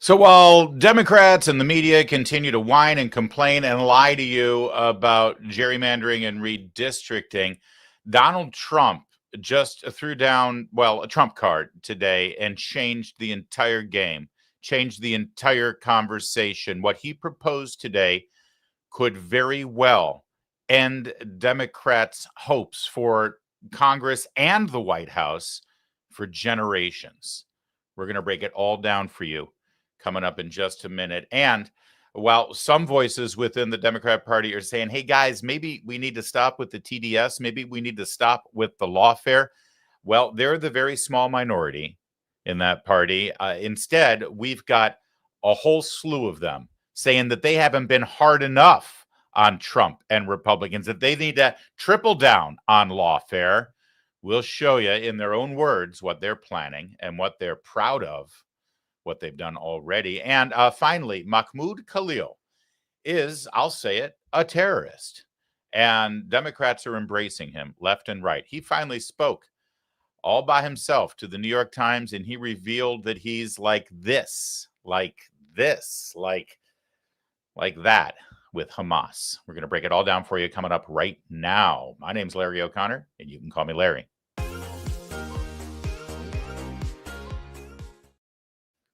So while Democrats and the media continue to whine and complain and lie to you about gerrymandering and redistricting, Donald Trump just threw down, a trump card today and changed the entire game, changed the entire conversation. What he proposed today could very well end Democrats' hopes for Congress and the White House for generations. We're going to break it all down for you coming up in just a minute. And while some voices within the Democrat Party are saying, hey, guys, maybe we need to stop with the TDS, maybe we need to stop with the lawfare, well, they're the very small minority in that party. Instead, we've got a whole slew of them saying that they haven't been hard enough on Trump and Republicans, that they need to triple down on lawfare. We'll show you in their own words what they're planning and what they're proud of, what they've done already. And finally, Mahmoud Khalil is, I'll say it, a terrorist. And Democrats are embracing him left and right. He finally spoke all by himself to the New York Times, and he revealed that he's like this, like that with Hamas. We're going to break it all down for you coming up right now. My name's Larry O'Connor, and you can call me Larry.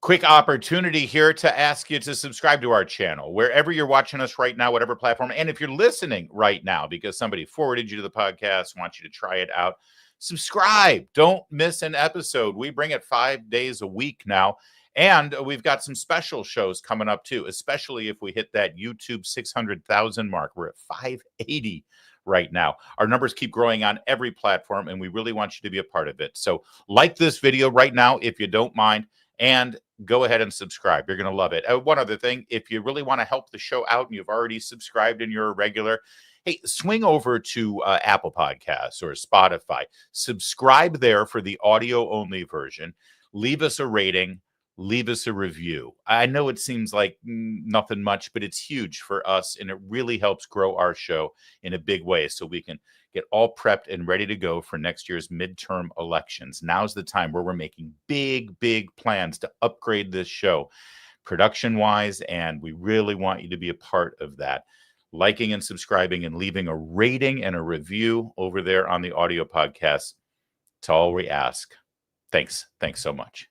Quick opportunity here to ask you to subscribe to our channel, wherever you're watching us right now, whatever platform. And if you're listening right now because somebody forwarded you to the podcast, wants you to try it out, subscribe. Don't miss an episode. We bring it 5 days a week now. And we've got some special shows coming up too, especially if we hit that YouTube 600,000 mark. We're at 580 right now. Our numbers keep growing on every platform, and we really want you to be a part of it. So like this video right now, if you don't mind, and go ahead and subscribe. You're going to love it. One other thing, if you really want to help the show out and you've already subscribed and you're a regular, hey, swing over to Apple Podcasts or Spotify. Subscribe there for the audio-only version. Leave us a rating. Leave us a review. I know it seems like nothing much, but it's huge for us, and it really helps grow our show in a big way so we can get all prepped and ready to go for next year's midterm elections. Now's the time where we're making big plans to upgrade this show production-wise, and we really want you to be a part of that. Liking and subscribing and leaving a rating and a review over there on the audio podcast. It's all we ask. Thanks so much.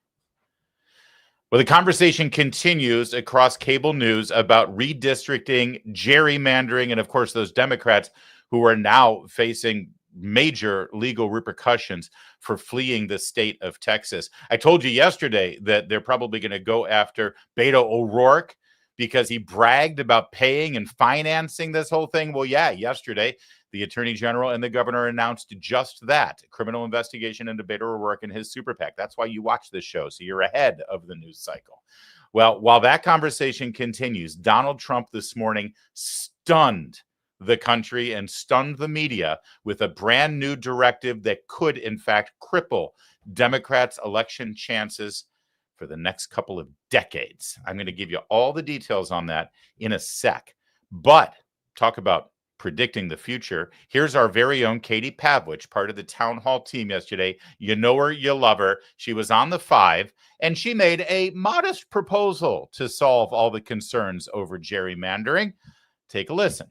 Well, the conversation continues across cable news about redistricting, gerrymandering, and of course, those Democrats who are now facing major legal repercussions for fleeing the state of Texas. I told you yesterday that they're probably going to go after Beto O'Rourke because he bragged about paying and financing this whole thing. Well, yeah, yesterday, the Attorney General and the governor announced just that, criminal investigation into Beto O'Rourke and his super PAC. That's why you watch this show, so you're ahead of the news cycle. Well, while that conversation continues, Donald Trump this morning stunned the country and stunned the media with a brand new directive that could, in fact, cripple Democrats' election chances for the next couple of decades. I'm going to give you all the details on that in a sec. But talk about predicting the future. Here's our very own Katie Pavlich, part of the town hall team yesterday. You know her, you love her. She was on the 5, and she made a modest proposal to solve all the concerns over gerrymandering. Take a listen.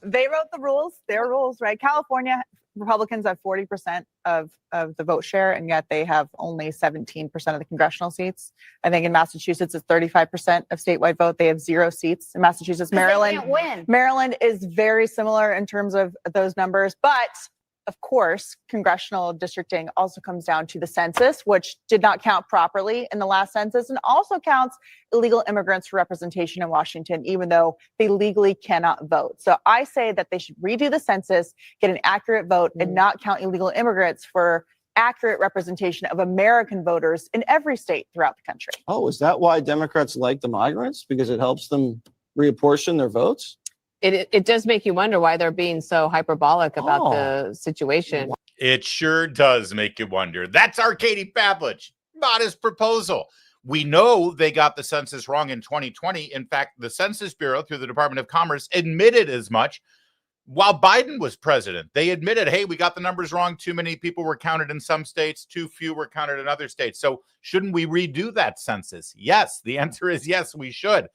They wrote the rules, their rules, right? California Republicans have 40% of the vote share, and yet they have only 17% of the congressional seats. I think in Massachusetts, it's 35% of statewide vote. They have 0 seats in Massachusetts. Maryland is very similar in terms of those numbers, but of course, congressional districting also comes down to the census, which did not count properly in the last census, and also counts illegal immigrants for representation in Washington, even though they legally cannot vote. So I say that they should redo the census, get an accurate vote, and not count illegal immigrants for accurate representation of American voters in every state throughout the country. Oh, is that why Democrats like the migrants? Because it helps them reapportion their votes? It does make you wonder why they're being so hyperbolic about the situation. It sure does make you wonder. That's our Katie Pavlich modest proposal. We know they got the census wrong in 2020. In fact, the Census Bureau, through the Department of Commerce, admitted as much while Biden was president, they admitted, hey, we got the numbers wrong. Too many people were counted in some states. Too few were counted in other states. So shouldn't we redo that census? Yes. The answer is yes, we should.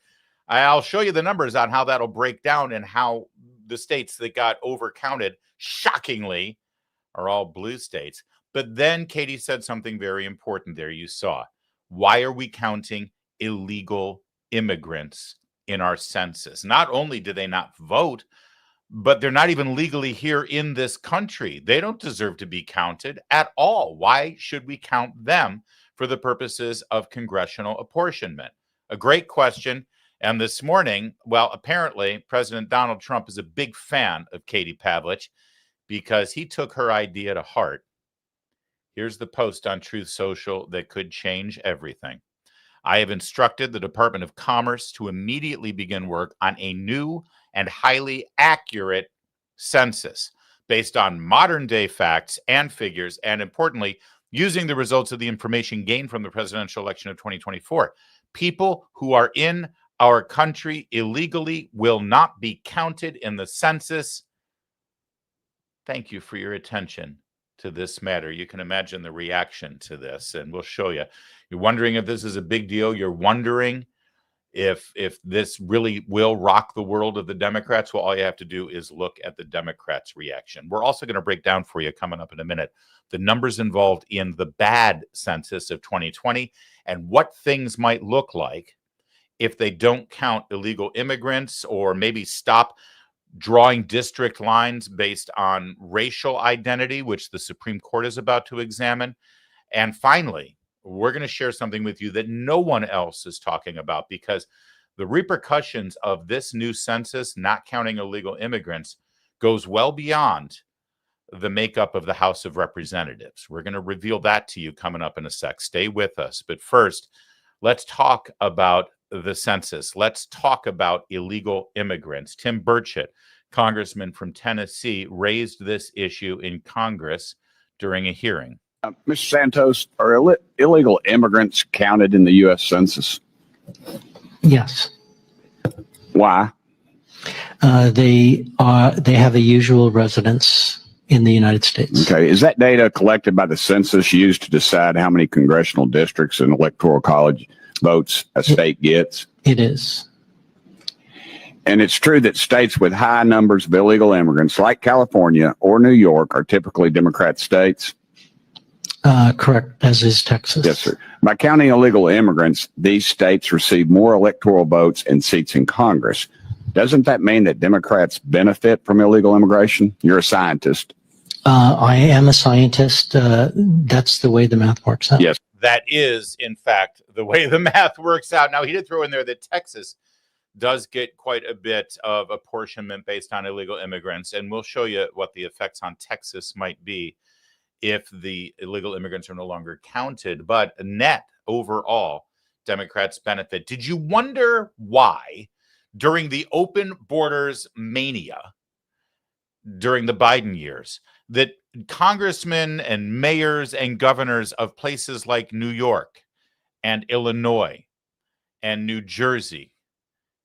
I'll show you the numbers on how that'll break down and how the states that got overcounted, shockingly, are all blue states. But then Katie said something very important there. You saw. Why are we counting illegal immigrants in our census? Not only do they not vote, but they're not even legally here in this country. They don't deserve to be counted at all. Why should we count them for the purposes of congressional apportionment? A great question. And this morning, well, apparently President Donald Trump is a big fan of Katie Pavlich because he took her idea to heart. Here's the post on Truth Social that could change everything. I have instructed the Department of Commerce to immediately begin work on a new and highly accurate census based on modern day facts and figures, and importantly, using the results of the information gained from the presidential election of 2024. People who are in our country illegally will not be counted in the census. Thank you for your attention to this matter. You can imagine the reaction to this, and we'll show you. You're wondering if this is a big deal. You're wondering if this really will rock the world of the Democrats. Well, all you have to do is look at the Democrats' reaction. We're also going to break down for you, coming up in a minute, the numbers involved in the bad census of 2020 and what things might look like if they don't count illegal immigrants, or maybe stop drawing district lines based on racial identity, which the Supreme Court is about to examine. And finally, we're going to share something with you that no one else is talking about, because the repercussions of this new census, not counting illegal immigrants, goes well beyond the makeup of the House of Representatives. We're going to reveal that to you coming up in a sec. Stay with us. But first, let's talk about the census. Let's talk about illegal immigrants. Tim Burchett, congressman from Tennessee, raised this issue in Congress during a hearing. Mr. Santos, are illegal immigrants counted in the U.S. Census? Yes. Why? They have a usual residence in the United States. Okay. Is that data collected by the census used to decide how many congressional districts and electoral college votes a state gets? It is. And it's true that states with high numbers of illegal immigrants, like California or New York, are typically Democrat states? Correct, as is Texas. Yes, sir. By counting illegal immigrants, these states receive more electoral votes and seats in Congress. Doesn't that mean that Democrats benefit from illegal immigration? You're a scientist. I am a scientist. That's the way the math works out. Yes. That is, in fact, the way the math works out. Now, he did throw in there that Texas does get quite a bit of apportionment based on illegal immigrants, and we'll show you what the effects on Texas might be if the illegal immigrants are no longer counted. But net, overall, Democrats benefit. Did you wonder why, during the open borders mania, during the Biden years, that congressmen and mayors and governors of places like New York and Illinois and New Jersey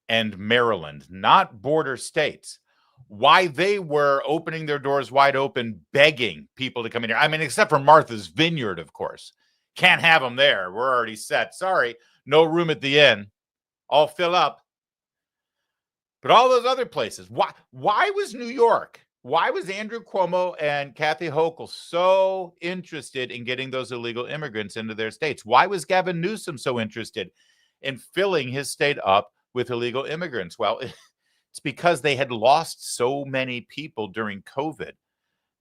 and Maryland, not border states, why they were opening their doors wide open, begging people to come in here? I mean, except for Martha's Vineyard, of course. Can't have them there. We're already set. Sorry, no room at the inn. All fill up. But all those other places, why was New York? Why was Andrew Cuomo and Kathy Hochul so interested in getting those illegal immigrants into their states? Why was Gavin Newsom so interested in filling his state up with illegal immigrants? Well, it's because they had lost so many people during COVID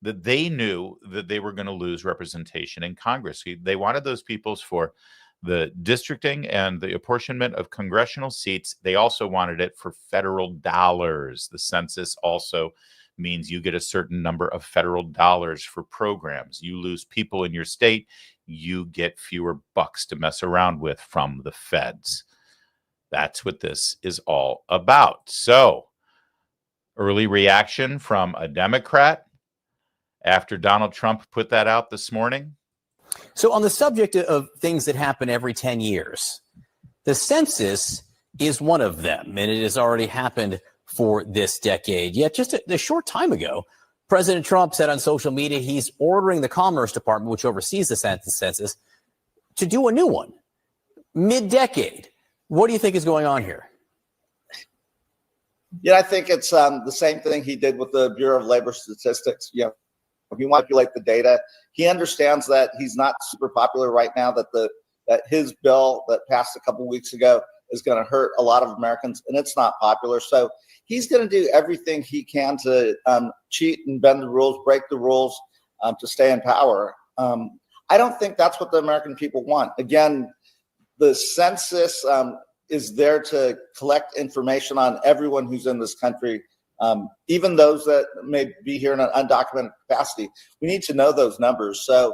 that they knew that they were going to lose representation in Congress. They wanted those peoples for the districting and the apportionment of congressional seats. They also wanted it for federal dollars. The census also means you get a certain number of federal dollars for programs. You lose people in your state, you get fewer bucks to mess around with from the feds. That's what this is all about. So, early reaction from a Democrat after Donald Trump put that out this morning. So on the subject of things that happen every 10 years, the census is one of them, and it has already happened for this decade. Yet just a short time ago, President Trump said on social media he's ordering the Commerce Department, which oversees the census, to do a new one mid-decade. What do you think is going on here? Yeah, I think it's the same thing he did with the Bureau of Labor Statistics. You know, he manipulate the data. He understands that he's not super popular right now, that his bill that passed a couple weeks ago is going to hurt a lot of Americans, and it's not popular. So he's going to do everything he can to cheat and bend the rules, break the rules to stay in power. I don't think that's what the American people want. Again, the census is there to collect information on everyone who's in this country, even those that may be here in an undocumented capacity. We need to know those numbers. So,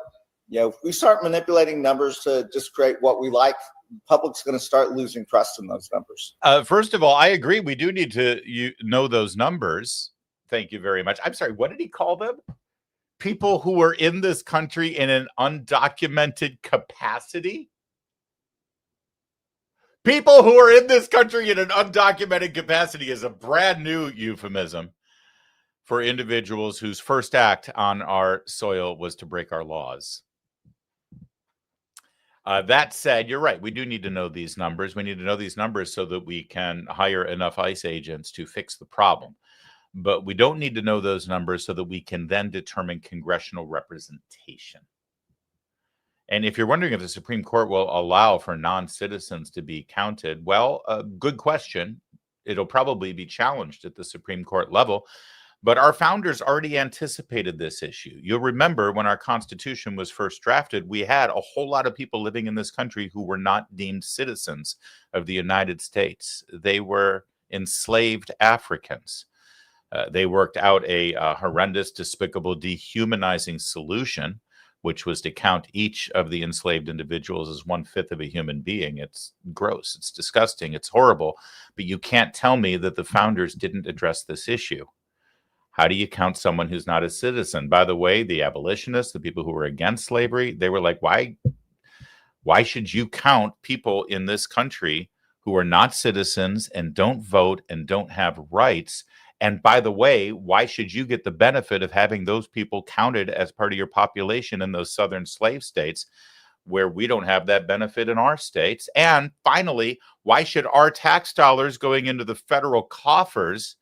you know, if we start manipulating numbers to just create what we like, the public's going to start losing trust in those numbers. First of all, I agree. We do need to know those numbers. Thank you very much. I'm sorry. What did he call them? People who are in this country in an undocumented capacity? People who are in this country in an undocumented capacity is a brand new euphemism for individuals whose first act on our soil was to break our laws. That said, you're right. We do need to know these numbers. We need to know these numbers so that we can hire enough ICE agents to fix the problem. But we don't need to know those numbers so that we can then determine congressional representation. And if you're wondering if the Supreme Court will allow for non-citizens to be counted, well, good question. It'll probably be challenged at the Supreme Court level. But our founders already anticipated this issue. You'll remember when our Constitution was first drafted, we had a whole lot of people living in this country who were not deemed citizens of the United States. They were enslaved Africans. They worked out a horrendous, despicable, dehumanizing solution, which was to count each of the enslaved individuals as 1/5 of a human being. It's gross. It's disgusting. It's horrible. But you can't tell me that the founders didn't address this issue. How do you count someone who's not a citizen? By the way, the abolitionists, the people who were against slavery, they were like, why should you count people in this country who are not citizens and don't vote and don't have rights? And by the way, why should you get the benefit of having those people counted as part of your population in those southern slave states where we don't have that benefit in our states? And finally, why should our tax dollars going into the federal coffers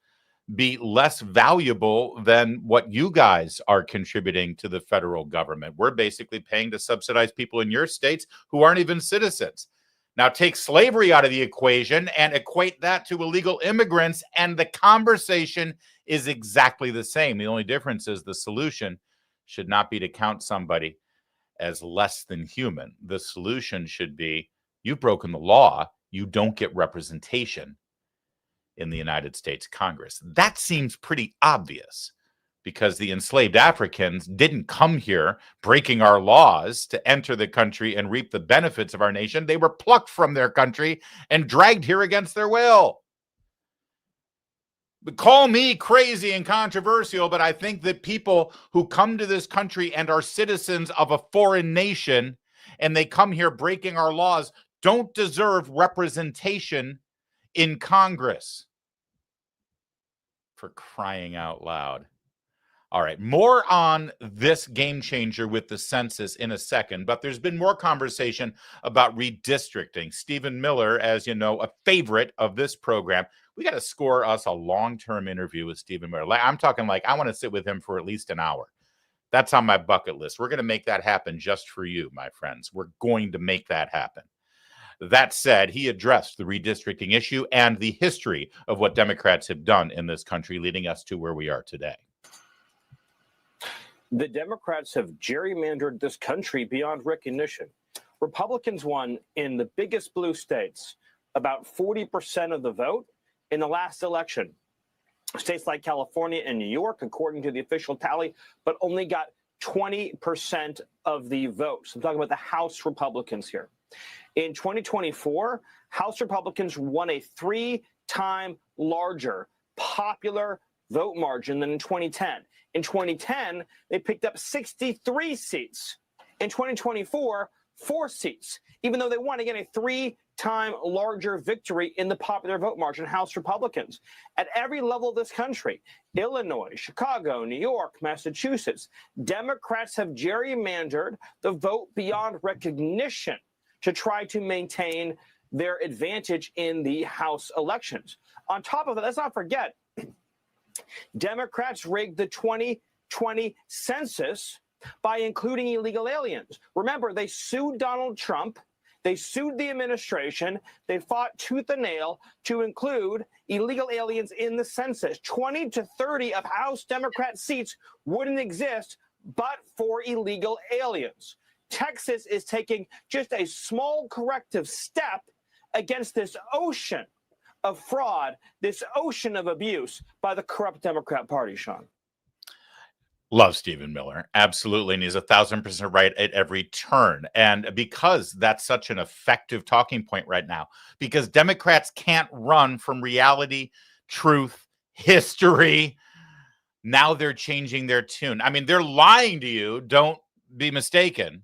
be less valuable than what you guys are contributing to the federal government? We're basically paying to subsidize people in your states who aren't even citizens. Now take slavery out of the equation and equate that to illegal immigrants, and the conversation is exactly the same. The only difference is the solution should not be to count somebody as less than human. The solution should be, you've broken the law, you don't get representation in the United States Congress. That seems pretty obvious because the enslaved Africans didn't come here breaking our laws to enter the country and reap the benefits of our nation. They were plucked from their country and dragged here against their will. But call me crazy and controversial, but I think that people who come to this country and are citizens of a foreign nation and they come here breaking our laws don't deserve representation in Congress. For crying out loud. All right, more on this game changer with the census in a second, but there's been more conversation about redistricting. Stephen Miller, as you know, a favorite of this program. We got to score us a long-term interview with Stephen Miller. I'm talking like I want to sit with him for at least an hour. That's on my bucket list. We're going to make that happen just for you, my friends. We're going to make that happen. That said, he addressed the redistricting issue and the history of what Democrats have done in this country, leading us to where we are today. The Democrats have gerrymandered this country beyond recognition. Republicans won in the biggest blue states about 40% of the vote in the last election. States like California and New York, according to the official tally, but only got 20% of the votes. I'm talking about the House Republicans here. In 2024, House Republicans won a 3-time larger popular vote margin than in 2010. In 2010, they picked up 63 seats. In 2024, 4 seats, even though they won again a 3 time larger victory in the popular vote margin, House Republicans. At every level of this country, Illinois, Chicago, New York, Massachusetts, Democrats have gerrymandered the vote beyond recognition to try to maintain their advantage in the House elections. On top of that, let's not forget, Democrats rigged the 2020 census by including illegal aliens. Remember, they sued Donald Trump. They sued the administration. They fought tooth and nail to include illegal aliens in the census. 20 to 30 of House Democrat seats wouldn't exist but for illegal aliens. Texas is taking just a small corrective step against this ocean of fraud, this ocean of abuse by the corrupt Democrat Party, Sean. Love Stephen Miller. Absolutely. And he's 1,000% right at every turn. And because that's such an effective talking point right now, because Democrats can't run from reality, truth, history. Now they're changing their tune. I mean, they're lying to you. Don't be mistaken.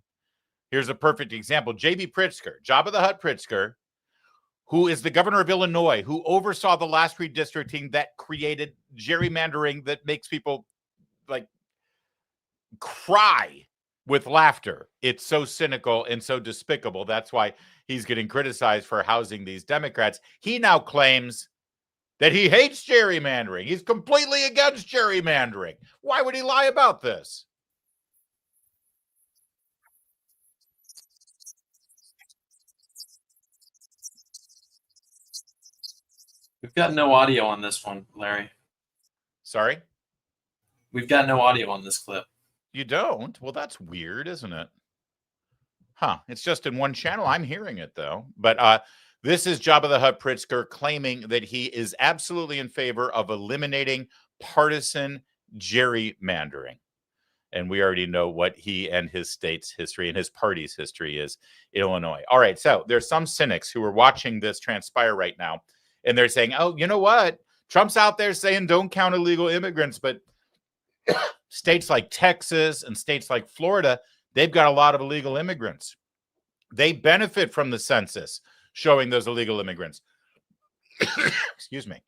Here's a perfect example. J.B. Pritzker, Jabba the Hutt Pritzker, who is the governor of Illinois, who oversaw the last redistricting that created gerrymandering that makes people like cry with laughter. It's so cynical and so despicable. That's why he's getting criticized for housing these Democrats. He now claims that he hates gerrymandering. He's completely against gerrymandering. Why would he lie about this? We've got no audio on this one, Larry. Sorry? We've got no audio on this clip. You don't? Well, that's weird, isn't it? Huh. It's just in one channel. I'm hearing it, though. But this is Jabba the Hutt Pritzker claiming that he is absolutely in favor of eliminating partisan gerrymandering. And we already know what he and his state's history and his party's history is, Illinois. All right, so there's some cynics who are watching this transpire right now, and they're saying, oh, you know what? Trump's out there saying don't count illegal immigrants, but states like Texas and states like Florida, they've got a lot of illegal immigrants. They benefit from the census showing those illegal immigrants. Excuse me.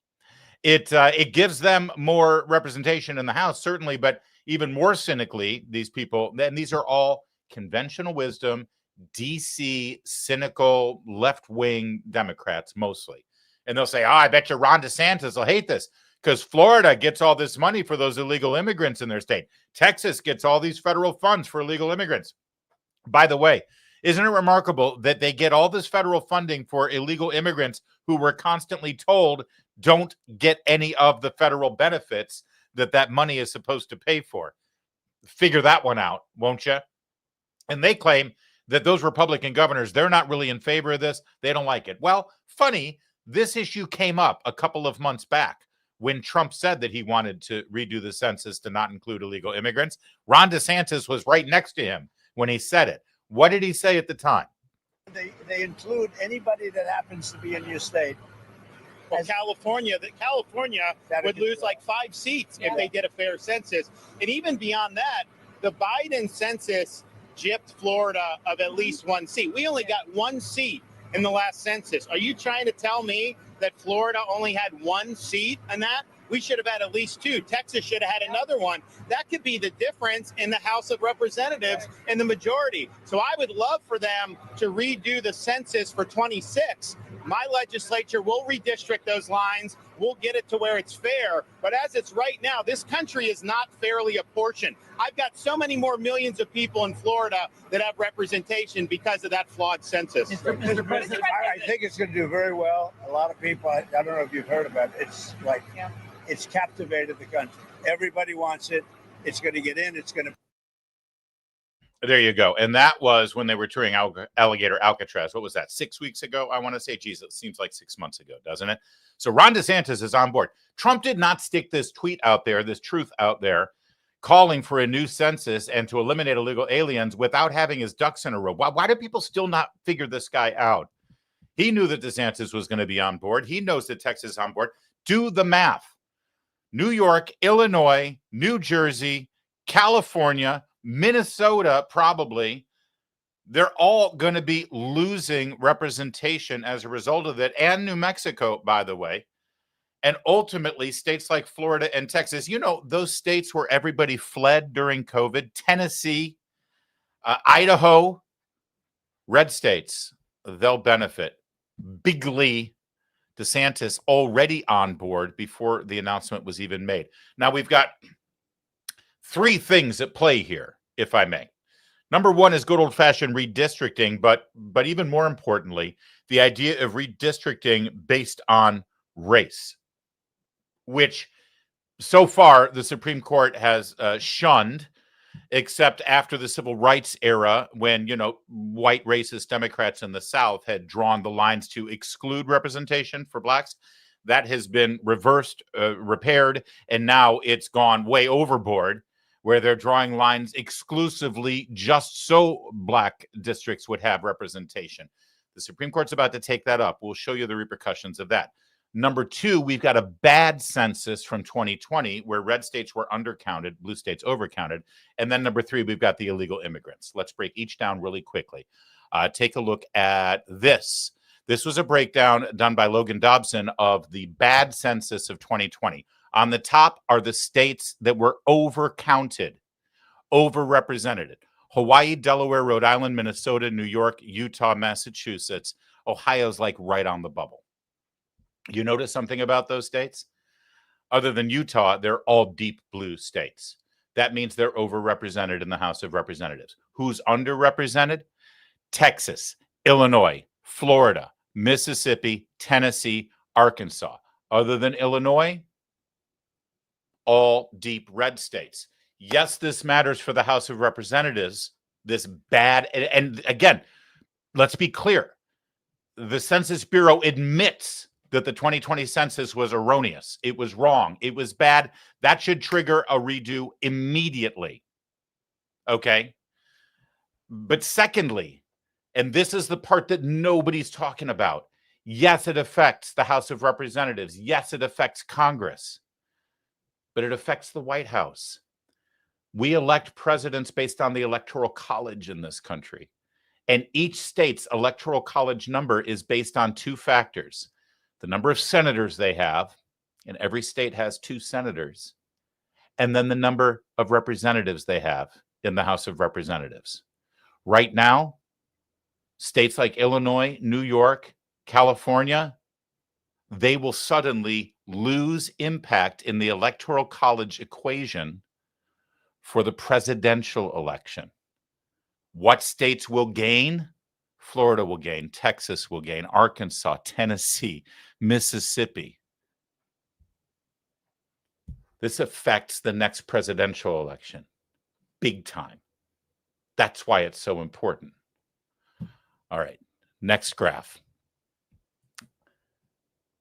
It gives them more representation in the House, certainly, but even more cynically, these people, and these are all conventional wisdom, DC, cynical, left-wing Democrats mostly. And they'll say, oh, I bet you Ron DeSantis will hate this because Florida gets all this money for those illegal immigrants in their state. Texas gets all these federal funds for illegal immigrants. By the way, isn't it remarkable that they get all this federal funding for illegal immigrants who were constantly told don't get any of the federal benefits that money is supposed to pay for? Figure that one out, won't you? And they claim that those Republican governors, they're not really in favor of this. They don't like it. Well, funny, this issue came up a couple of months back when Trump said that he wanted to redo the census to not include illegal immigrants. Ron DeSantis was right next to him when he said it. What did he say at the time? They include anybody that happens to be in your state. Well, California would lose like 5 seats if they did a fair census. And even beyond that, the Biden census gypped Florida of at least 1 seat. We only got 1 seat in the last census. Are you trying to tell me that Florida only had 1 seat in that? We should have had at least 2. Texas should have had another one. That could be the difference in the House of Representatives and the majority. So I would love for them to redo the census for 26. My legislature will redistrict those lines. We'll get it to where it's fair. But as it's right now, this country is not fairly apportioned. I've got so many more millions of people in Florida that have representation because of that flawed census. Mr. President, I think it's going to do very well. A lot of people, I don't know if you've heard about it. It's like, it's captivated the country. Everybody wants it. It's going to get in. It's going to. There you go. And that was when they were touring Alligator Alcatraz. What was that, 6 weeks ago? I want to say, geez, it seems like 6 months ago, doesn't it? So Ron DeSantis is on board. Trump did not stick this tweet out there, this truth out there, calling for a new census and to eliminate illegal aliens without having his ducks in a row. Why do people still not figure this guy out? He knew that DeSantis was going to be on board. He knows that Texas is on board. Do the math. New York, Illinois, New Jersey, California, Minnesota, probably, They're all going to be losing representation as a result of it, and New Mexico, by the way. And ultimately, states like Florida and Texas, you know, those states where everybody fled during COVID, Tennessee, Idaho, red states, they'll benefit. Bigly, DeSantis already on board before the announcement was even made. Now, we've got three things at play here, if I may. Number one is good old-fashioned redistricting, but even more importantly, the idea of redistricting based on race, which so far the Supreme Court has shunned, except after the civil rights era when, you know, white racist Democrats in the South had drawn the lines to exclude representation for blacks. That has been reversed, repaired, and now it's gone way overboard, where they're drawing lines exclusively just so black districts would have representation. The Supreme Court's about to take that up. We'll show you the repercussions of that. Number two, we've got a bad census from 2020 where red states were undercounted, blue states overcounted. And then number three, we've got the illegal immigrants. Let's break each down really quickly. Take a look at this. This was a breakdown done by Logan Dobson of the bad census of 2020. On the top are the states that were overcounted, overrepresented. Hawaii, Delaware, Rhode Island, Minnesota, New York, Utah, Massachusetts. Ohio's like right on the bubble. You notice something about those states? Other than Utah, they're all deep blue states. That means they're overrepresented in the House of Representatives. Who's underrepresented? Texas, Illinois, Florida, Mississippi, Tennessee, Arkansas. Other than Illinois, all deep red states. Yes, this matters for the House of Representatives, this bad, and again, let's be clear. The Census Bureau admits that the 2020 census was erroneous. It was wrong. It was bad. That should trigger a redo immediately. Okay? But secondly, and this is the part that nobody's talking about, yes, it affects the House of Representatives. Yes, it affects Congress. But it affects the White House. We elect presidents based on the Electoral College in this country. And each state's Electoral College number is based on two factors. The number of senators they have, and every state has 2 senators, and then the number of representatives they have in the House of Representatives. Right now, states like Illinois, New York, California, they will suddenly lose impact in the Electoral College equation for the presidential election. What states will gain? Florida will gain, Texas will gain, Arkansas, Tennessee, Mississippi. This affects the next presidential election big time. That's why it's so important. All right, next graph.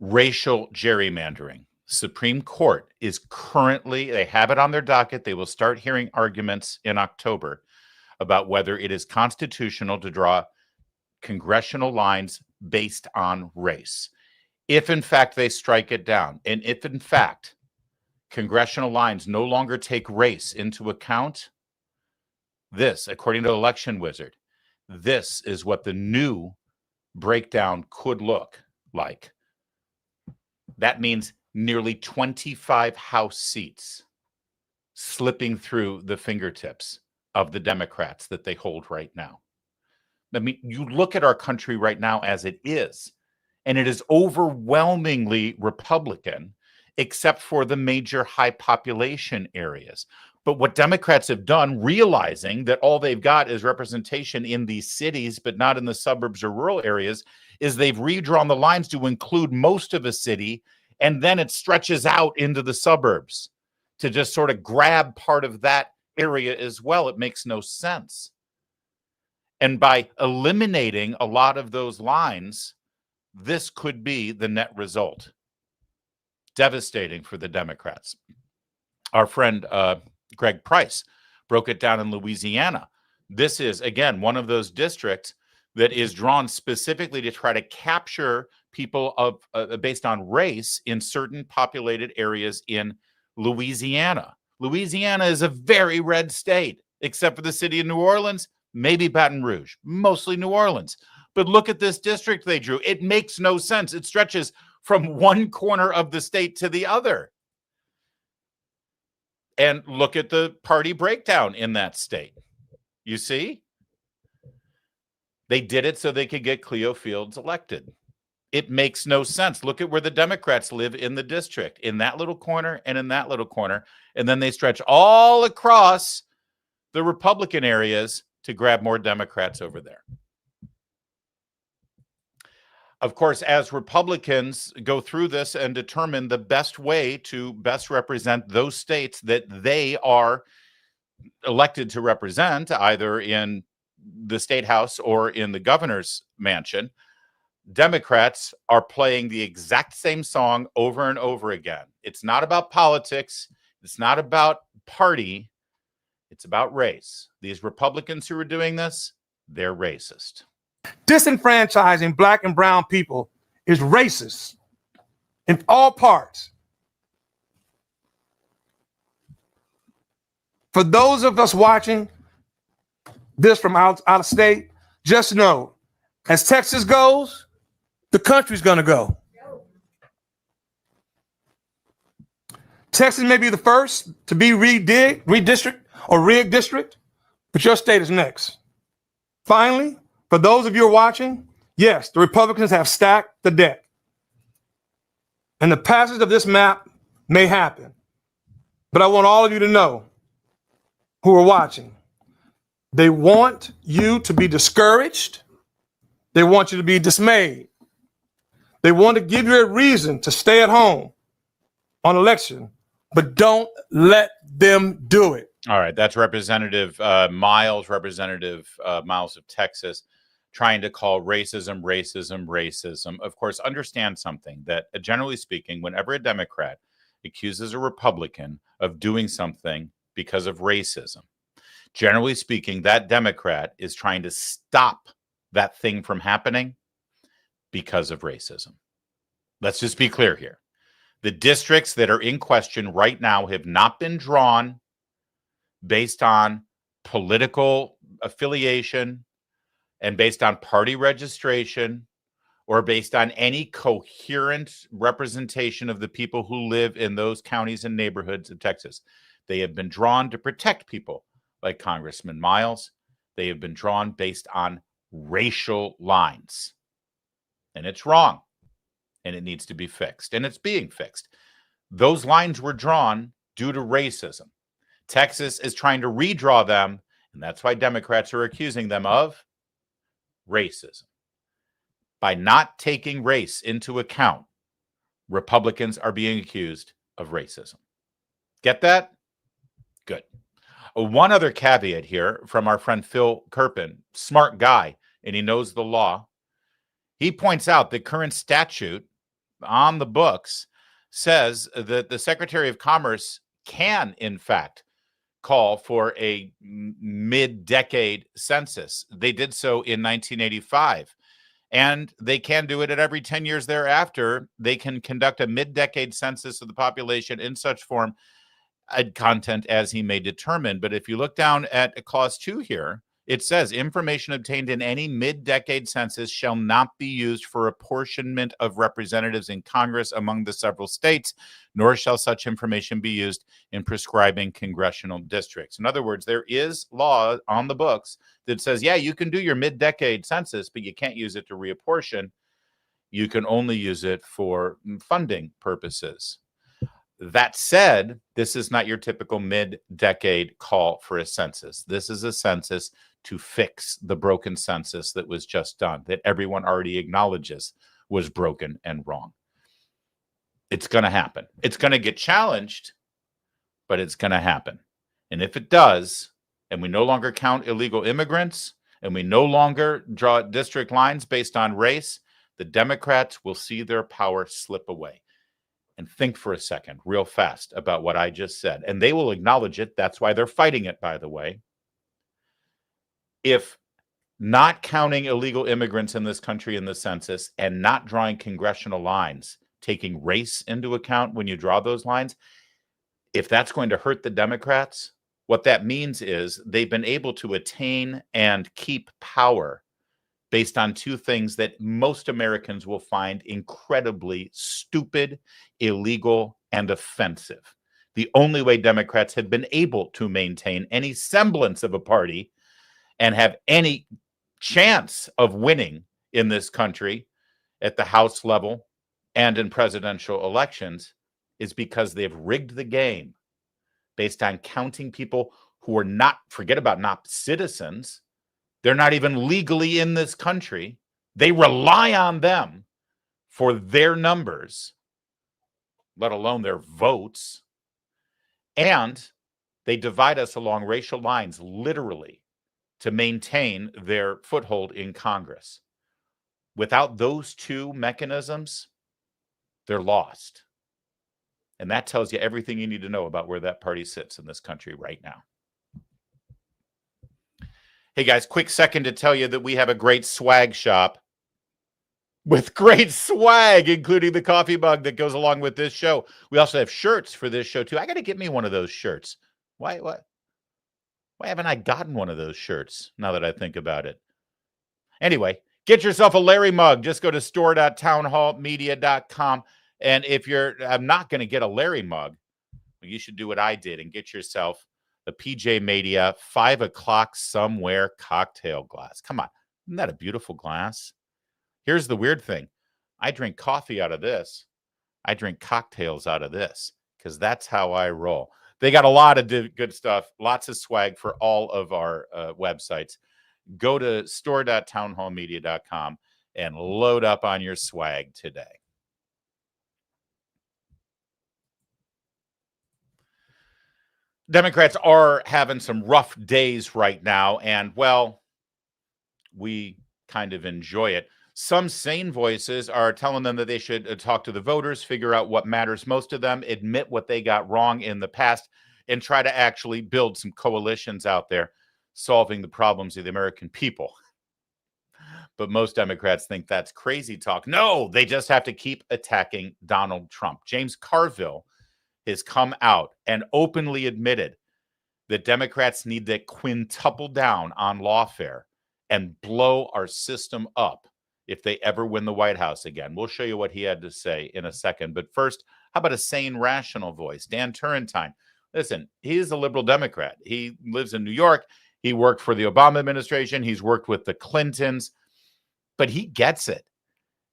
Racial gerrymandering. Supreme Court is currently, they have it on their docket. They will start hearing arguments in October about whether it is constitutional to draw congressional lines based on race. If in fact they strike it down, and if in fact congressional lines no longer take race into account, this, according to Election Wizard, this is what the new breakdown could look like. That means nearly 25 House seats slipping through the fingertips of the Democrats that they hold right now. I mean, you look at our country right now as it is, and it is overwhelmingly Republican, except for the major high population areas. But what Democrats have done, realizing that all they've got is representation in these cities, but not in the suburbs or rural areas, is they've redrawn the lines to include most of a city, and then it stretches out into the suburbs to just sort of grab part of that area as well. It makes no sense. And by eliminating a lot of those lines, this could be the net result. Devastating for the Democrats. Our friend Greg Price broke it down in Louisiana. This is, again, one of those districts that is drawn specifically to try to capture people of based on race in certain populated areas in Louisiana. Louisiana is a very red state, except for the city of New Orleans. maybe Baton Rouge, mostly New Orleans. But look at this district they drew. It makes no sense. It stretches from one corner of the state to the other. And look at the party breakdown in that state. You see? They did it so they could get Cleo Fields elected. It makes no sense. Look at where the Democrats live in the district, in that little corner and in that little corner. And then they stretch all across the Republican areas to grab more Democrats over there. Of course, as Republicans go through this and determine the best way to best represent those states that they are elected to represent, either in the state house or in the governor's mansion, Democrats are playing the exact same song over and over again. It's not about politics. It's not about party. It's about race. These Republicans who are doing this, they're racist. Disenfranchising black and brown people is racist in all parts. For those of us watching this from out of state, just know, as Texas goes, the country's going to go. Texas may be the first to be redistrict or rigged district, but your state is next. Finally, for those of you who are watching, yes, the Republicans have stacked the deck. And the passage of this map may happen. But I want all of you to know, who are watching, they want you to be discouraged. They want you to be dismayed. They want to give you a reason to stay at home on election, but don't let them do it. All right, that's Representative Miles of Texas, trying to call racism, racism, racism. Of course, understand something, that generally speaking, whenever a Democrat accuses a Republican of doing something because of racism, generally speaking, that Democrat is trying to stop that thing from happening because of racism. Let's just be clear here. The districts that are in question right now have not been drawn based on political affiliation and based on party registration or based on any coherent representation of the people who live in those counties and neighborhoods of Texas. They have been drawn to protect people like Congressman Miles. They have been drawn based on racial lines. And it's wrong. And it needs to be fixed. And it's being fixed. Those lines were drawn due to racism. Texas is trying to redraw them, and that's why Democrats are accusing them of racism. By not taking race into account, Republicans are being accused of racism. Get that? Good. One other caveat here from our friend Phil Kerpen, smart guy, and he knows the law. He points out the current statute on the books says that the Secretary of Commerce can, in fact, call for a mid-decade census. They did so in 1985, and they can do it at every 10 years thereafter. They can conduct a mid-decade census of the population in such form and content as he may determine. But if you look down at clause 2 here, it says information obtained in any mid-decade census shall not be used for apportionment of representatives in Congress among the several states, nor shall such information be used in prescribing congressional districts. In other words, there is law on the books that says, yeah, you can do your mid-decade census, but you can't use it to reapportion. You can only use it for funding purposes. That said, this is not your typical mid-decade call for a census. This is a census to fix the broken census that was just done, that everyone already acknowledges was broken and wrong. It's going to happen. It's going to get challenged, but it's going to happen. And if it does, and we no longer count illegal immigrants, and we no longer draw district lines based on race, the Democrats will see their power slip away. And think for a second, real fast, about what I just said. And they will acknowledge it. That's why they're fighting it, by the way. If not counting illegal immigrants in this country in the census and not drawing congressional lines, taking race into account when you draw those lines, if that's going to hurt the Democrats, What that means is they've been able to attain and keep power based on two things that most Americans will find incredibly stupid, illegal, and offensive. The only way Democrats have been able to maintain any semblance of a party and have any chance of winning in this country at the House level and in presidential elections is because they've rigged the game based on counting people who are not, forget about not citizens, they're not even legally in this country. They rely on them for their numbers, let alone their votes. And they divide us along racial lines, literally, to maintain their foothold in Congress. Without those two mechanisms, they're lost. And that tells you everything you need to know about where that party sits in this country right now. Hey guys, quick second to tell you that we have a great swag shop with great swag, including the coffee mug that goes along with this show. We also have shirts for this show too. I got to get me one of those shirts. Why haven't I gotten one of those shirts now that I think about it? Anyway, get yourself a Larry mug. Just go to store.townhallmedia.com. And if you're not going to get a Larry mug, you should do what I did and get yourself a PJ Media 5 o'clock somewhere cocktail glass. Come on. Isn't that a beautiful glass? Here's the weird thing. I drink coffee out of this. I drink cocktails out of this because that's how I roll. They got a lot of good stuff, lots of swag for all of our websites. Go to store.townhallmedia.com and load up on your swag today. Democrats are having some rough days right now, and, well, we kind of enjoy it. Some sane voices are telling them that they should talk to the voters, figure out what matters most to them, admit what they got wrong in the past, and try to actually build some coalitions out there solving the problems of the American people. But most Democrats think that's crazy talk. No, they just have to keep attacking Donald Trump. James Carville has come out and openly admitted that Democrats need to quintuple down on lawfare and blow our system up if they ever win the White House again. We'll show you what he had to say in a second. But first, how about a sane, rational voice? Dan Turrentine. Listen, he's a liberal Democrat. He lives in New York. He worked for the Obama administration. He's worked with the Clintons. But he gets it.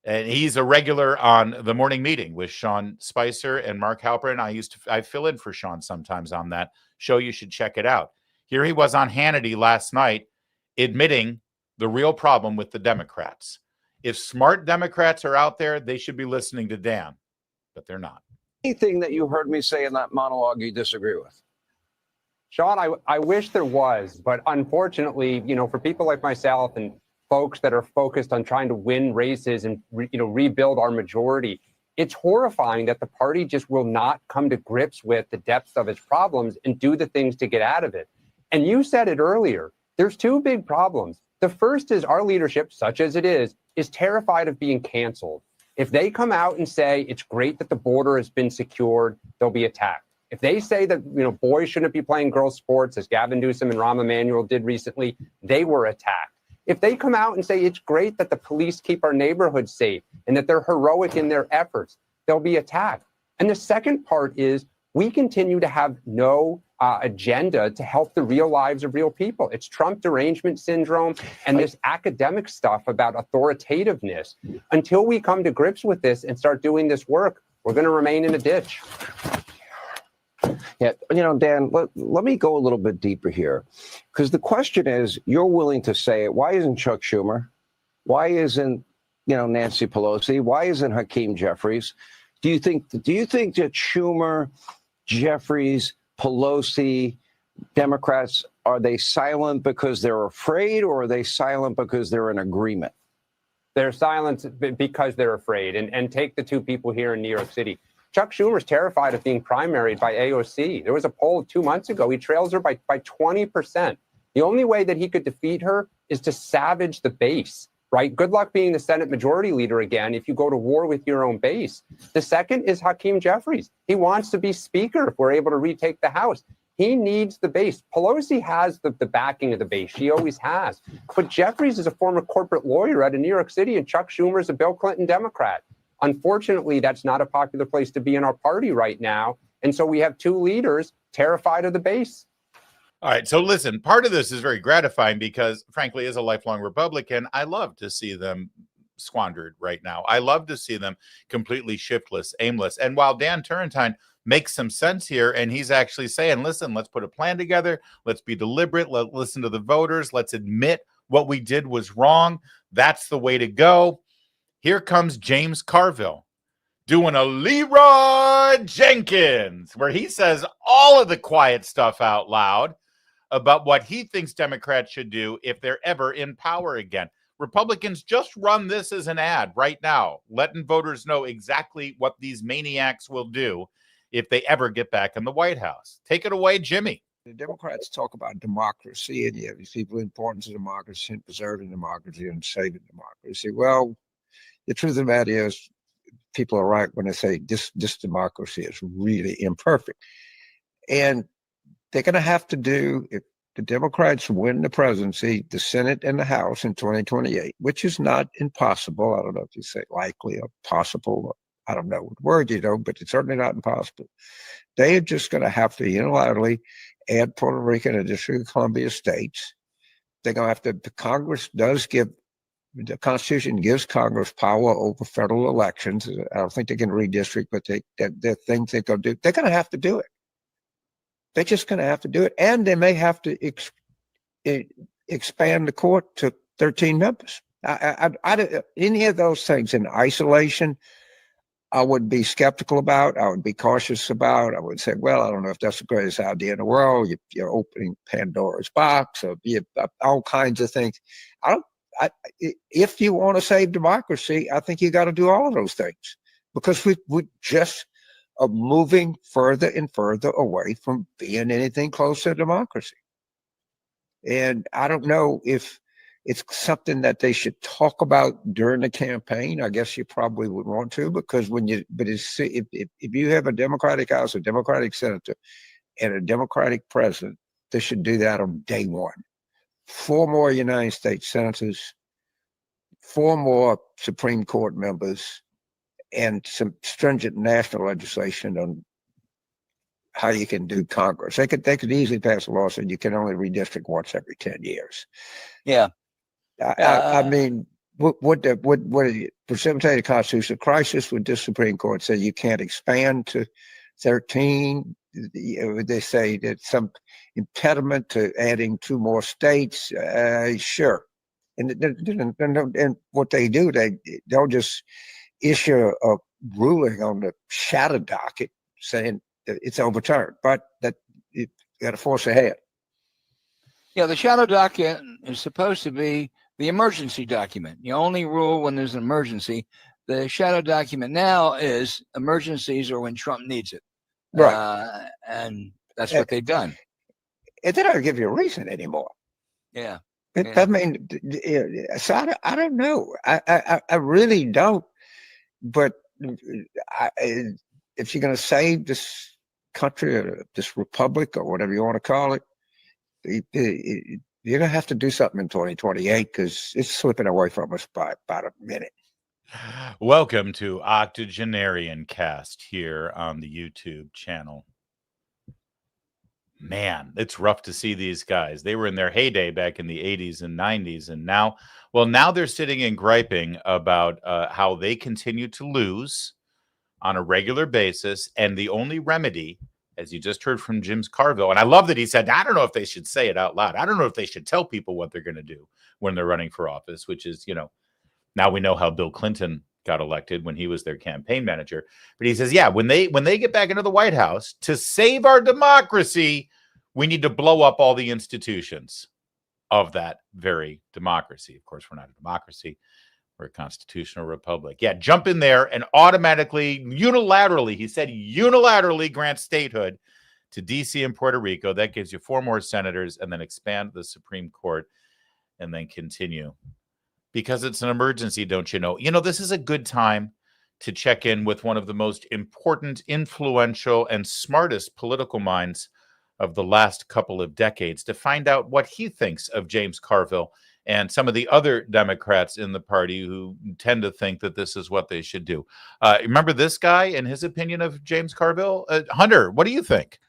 And he's a regular on the morning meeting with Sean Spicer and Mark Halperin. I fill in for Sean sometimes on that show. You should check it out. Here he was on Hannity last night admitting the real problem with the Democrats. If smart Democrats are out there, they should be listening to Dan, but they're not. Anything that you heard me say in that monologue you disagree with? Sean, I wish there was, but unfortunately, for people like myself and folks that are focused on trying to win races and rebuild our majority, it's horrifying that the party just will not come to grips with the depths of its problems and do the things to get out of it. And you said it earlier, there's two big problems. The first is our leadership, such as it is terrified of being canceled. If they come out and say it's great that the border has been secured, they'll be attacked. If they say that boys shouldn't be playing girls' sports, as Gavin Newsom and Rahm Emanuel did recently, they were attacked. If they come out and say it's great that the police keep our neighborhoods safe and that they're heroic in their efforts, they'll be attacked. And the second part is we continue to have no agenda to help the real lives of real people. It's Trump derangement syndrome and this academic stuff about authoritativeness. Until we come to grips with this and start doing this work, we're going to remain in a ditch. Yeah, Dan, let me go a little bit deeper here, because the question is, you're willing to say it. Why isn't Chuck Schumer? Why isn't, Nancy Pelosi? Why isn't Hakeem Jeffries? Do you think that Schumer, Jeffries, Pelosi, Democrats, are they silent because they're afraid, or are they silent because they're in agreement? They're silent because they're afraid. And take the two people here in New York City. Chuck Schumer's terrified of being primaried by AOC. There was a poll 2 months ago. He trails her by 20%. The only way that he could defeat her is to savage the base, right? Good luck being the Senate Majority Leader again if you go to war with your own base. The second is Hakeem Jeffries. He wants to be Speaker if we're able to retake the House. He needs the base. Pelosi has the backing of the base. She always has. But Jeffries is a former corporate lawyer out of New York City, and Chuck Schumer is a Bill Clinton Democrat. Unfortunately, that's not a popular place to be in our party right now. And so we have two leaders terrified of the base. All right. So listen, part of this is very gratifying because, frankly, as a lifelong Republican, I love to see them squandered right now. I love to see them completely shiftless, aimless. And while Dan Turrentine makes some sense here, and he's actually saying, listen, let's put a plan together. Let's be deliberate. Let's listen to the voters. Let's admit what we did was wrong. That's the way to go. Here comes James Carville doing a Leroy Jenkins, where he says all of the quiet stuff out loud about what he thinks Democrats should do if they're ever in power again. Republicans, just run this as an ad right now, letting voters know exactly what these maniacs will do if they ever get back in the White House. Take it away, Jimmy. The Democrats talk about democracy, and you have these people, the importance of democracy and preserving democracy and saving democracy. Well, the truth of the matter is, people are right when they say this democracy is really imperfect. And they're going to have to do, if the Democrats win the presidency, the Senate and the House in 2028, which is not impossible. I don't know if you say likely or possible. I don't know what word you know, but it's certainly not impossible. They are just going to have to unilaterally add Puerto Rico and the District of Columbia states. They're going to have to, the Congress does give, the Constitution gives Congress power over federal elections. I don't think they can redistrict, but they're things they're going to do. They're going to have to do it. They're just going to have to do it. And they may have to expand the court to 13 members. Any of those things in isolation, I would be skeptical about. I would be cautious about. I would say, well, I don't know if that's the greatest idea in the world. You're opening Pandora's box, or all kinds of things. If you want to save democracy, I think you got to do all of those things, because we just are moving further and further away from being anything close to democracy. And I don't know if it's something that they should talk about during the campaign. I guess you probably would want to, because if you have a Democratic House, a Democratic Senator, and a Democratic president, they should do that on day one. 4 more United States senators, 4 more Supreme Court members, and some stringent national legislation on how you can do Congress. They could easily pass a law saying you can only redistrict once every 10 years. Yeah. I mean, would it precipitate a constitutional crisis? Would the Supreme Court say you can't expand to 13? Would they say that some impediment to adding 2 more states? Sure. And what they do, they'll just issue a ruling on the shadow docket saying that it's overturned, but that you got to force ahead. Yeah, the shadow docket is supposed to be the emergency document. You only rule when there's an emergency. The shadow document now is emergencies or when Trump needs it. Right. And that's what they've done. And they don't give you a reason anymore. Yeah. I mean, so I don't know. I really don't. But if you're going to save this country or this republic or whatever you want to call it, you're going to have to do something in 2028, because it's slipping away from us by about a minute. Welcome to Octogenarian Cast here on the YouTube channel. Man, it's rough to see these guys. They were in their heyday back in the 80s and 90s, and now they're sitting and griping about how they continue to lose on a regular basis, and the only remedy, as you just heard from Jim Carville, and I love that he said, I don't know if they should say it out loud. I don't know if they should tell people what they're going to do when they're running for office, which is, now we know how Bill Clinton got elected when he was their campaign manager. But he says, yeah, when they get back into the White House, to save our democracy, we need to blow up all the institutions of that very democracy. Of course, we're not a democracy. We're a constitutional republic. Yeah, jump in there and automatically, unilaterally, he said unilaterally grant statehood to D.C. and Puerto Rico. That gives you 4 more senators, and then expand the Supreme Court, and then continue. Because it's an emergency, don't you know? This is a good time to check in with one of the most important, influential, and smartest political minds of the last couple of decades to find out what he thinks of James Carville and some of the other Democrats in the party who tend to think that this is what they should do. Remember this guy and his opinion of James Carville? Hunter, what do you think?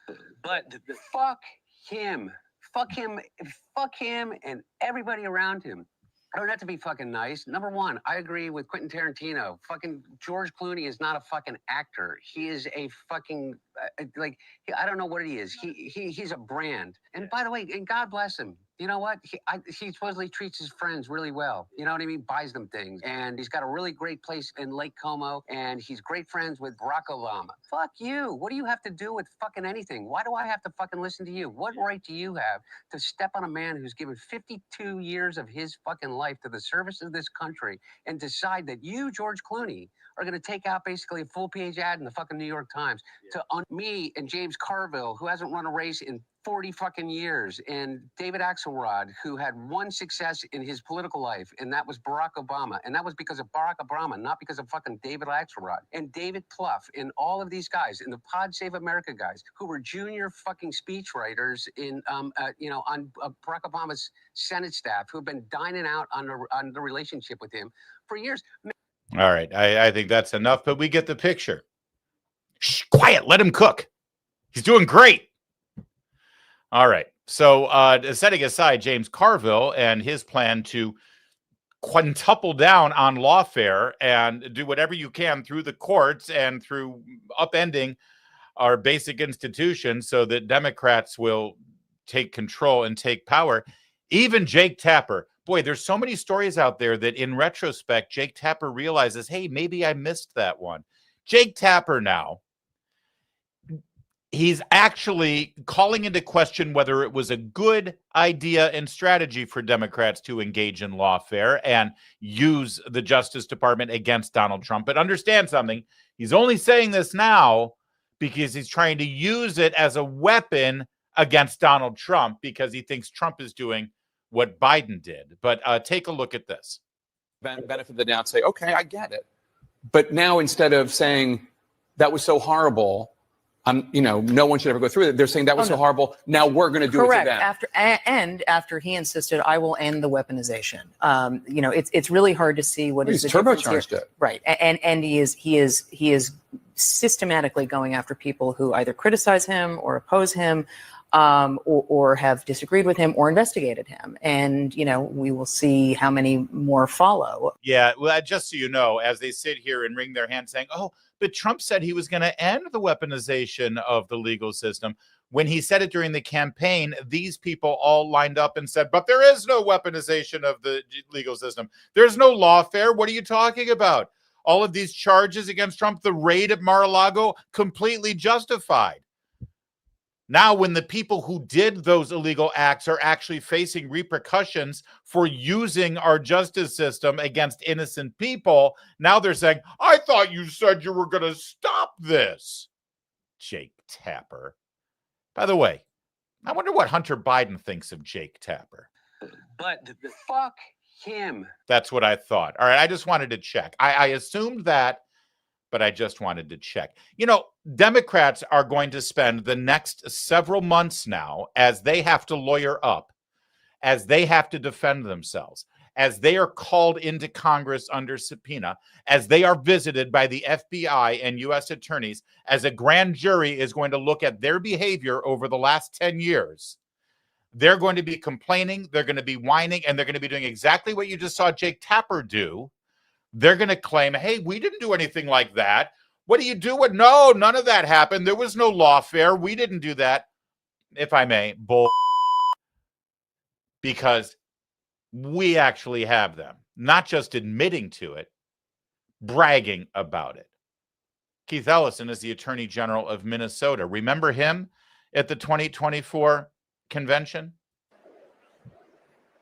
But fuck him. Fuck him. Fuck him and everybody around him. I don't have to be fucking nice. Number one, I agree with Quentin Tarantino. Fucking George Clooney is not a fucking actor. He is a fucking I don't know what he is. He's a brand. And by the way, and God bless him. You know what? He supposedly treats his friends really well. You know what I mean? Buys them things. And he's got a really great place in Lake Como. And he's great friends with Barack Obama. Fuck you. What do you have to do with fucking anything? Why do I have to fucking listen to you? What right do you have to step on a man who's given 52 years of his fucking life to the service of this country and decide that you, George Clooney, are going to take out basically a full-page ad in the fucking New York Times to me and James Carville, who hasn't run a race in 40 fucking years, and David Axelrod, who had one success in his political life, and that was Barack Obama. And that was because of Barack Obama, not because of fucking David Axelrod. And David Plouffe, and all of these guys, and the Pod Save America guys, who were junior fucking speechwriters in, on Barack Obama's Senate staff, who've been dining out on the relationship with him for years. All right, I think that's enough, but we get the picture. Shh, quiet, let him cook. He's doing great. All right, so setting aside James Carville and his plan to quintuple down on lawfare and do whatever you can through the courts and through upending our basic institutions so that Democrats will take control and take power, even Jake Tapper. Boy, there's so many stories out there that in retrospect, Jake Tapper realizes, hey, maybe I missed that one. Jake Tapper now, he's actually calling into question whether it was a good idea and strategy for Democrats to engage in lawfare and use the Justice Department against Donald Trump. But understand something, he's only saying this now because he's trying to use it as a weapon against Donald Trump because he thinks Trump is doing what Biden did. But take a look at this. Benefit of the doubt, say, okay, I get it. But now instead of saying that was so horrible, no one should ever go through it. They're saying that was so horrible. Now we're going to do it to them. After he insisted, I will end the weaponization. It's really hard to see what is the turbocharged here. it. Right. And he is systematically going after people who either criticize him or oppose him, or have disagreed with him or investigated him. And, we will see how many more follow. Yeah, well, just so you know, as they sit here and wring their hands saying, oh, but Trump said he was going to end the weaponization of the legal system. When he said it during the campaign, these people all lined up and said, but there is no weaponization of the legal system. There's no lawfare. What are you talking about? All of these charges against Trump, the raid at Mar-a-Lago, completely justified. Now, when the people who did those illegal acts are actually facing repercussions for using our justice system against innocent people, now they're saying, I thought you said you were going to stop this. Jake Tapper. By the way, I wonder what Hunter Biden thinks of Jake Tapper. But fuck him. That's what I thought. All right, I just wanted to check. I assumed that, but I just wanted to check. Democrats are going to spend the next several months now as they have to lawyer up, as they have to defend themselves, as they are called into Congress under subpoena, as they are visited by the FBI and U.S. attorneys, as a grand jury is going to look at their behavior over the last 10 years. They're going to be complaining, they're going to be whining, and they're going to be doing exactly what you just saw Jake Tapper do. They're going to claim, hey, we didn't do anything like that. What are you doing? No, none of that happened. There was no lawfare. We didn't do that. If I may, bull. Because we actually have them. Not just admitting to it, bragging about it. Keith Ellison is the Attorney General of Minnesota. Remember him at the 2024 convention?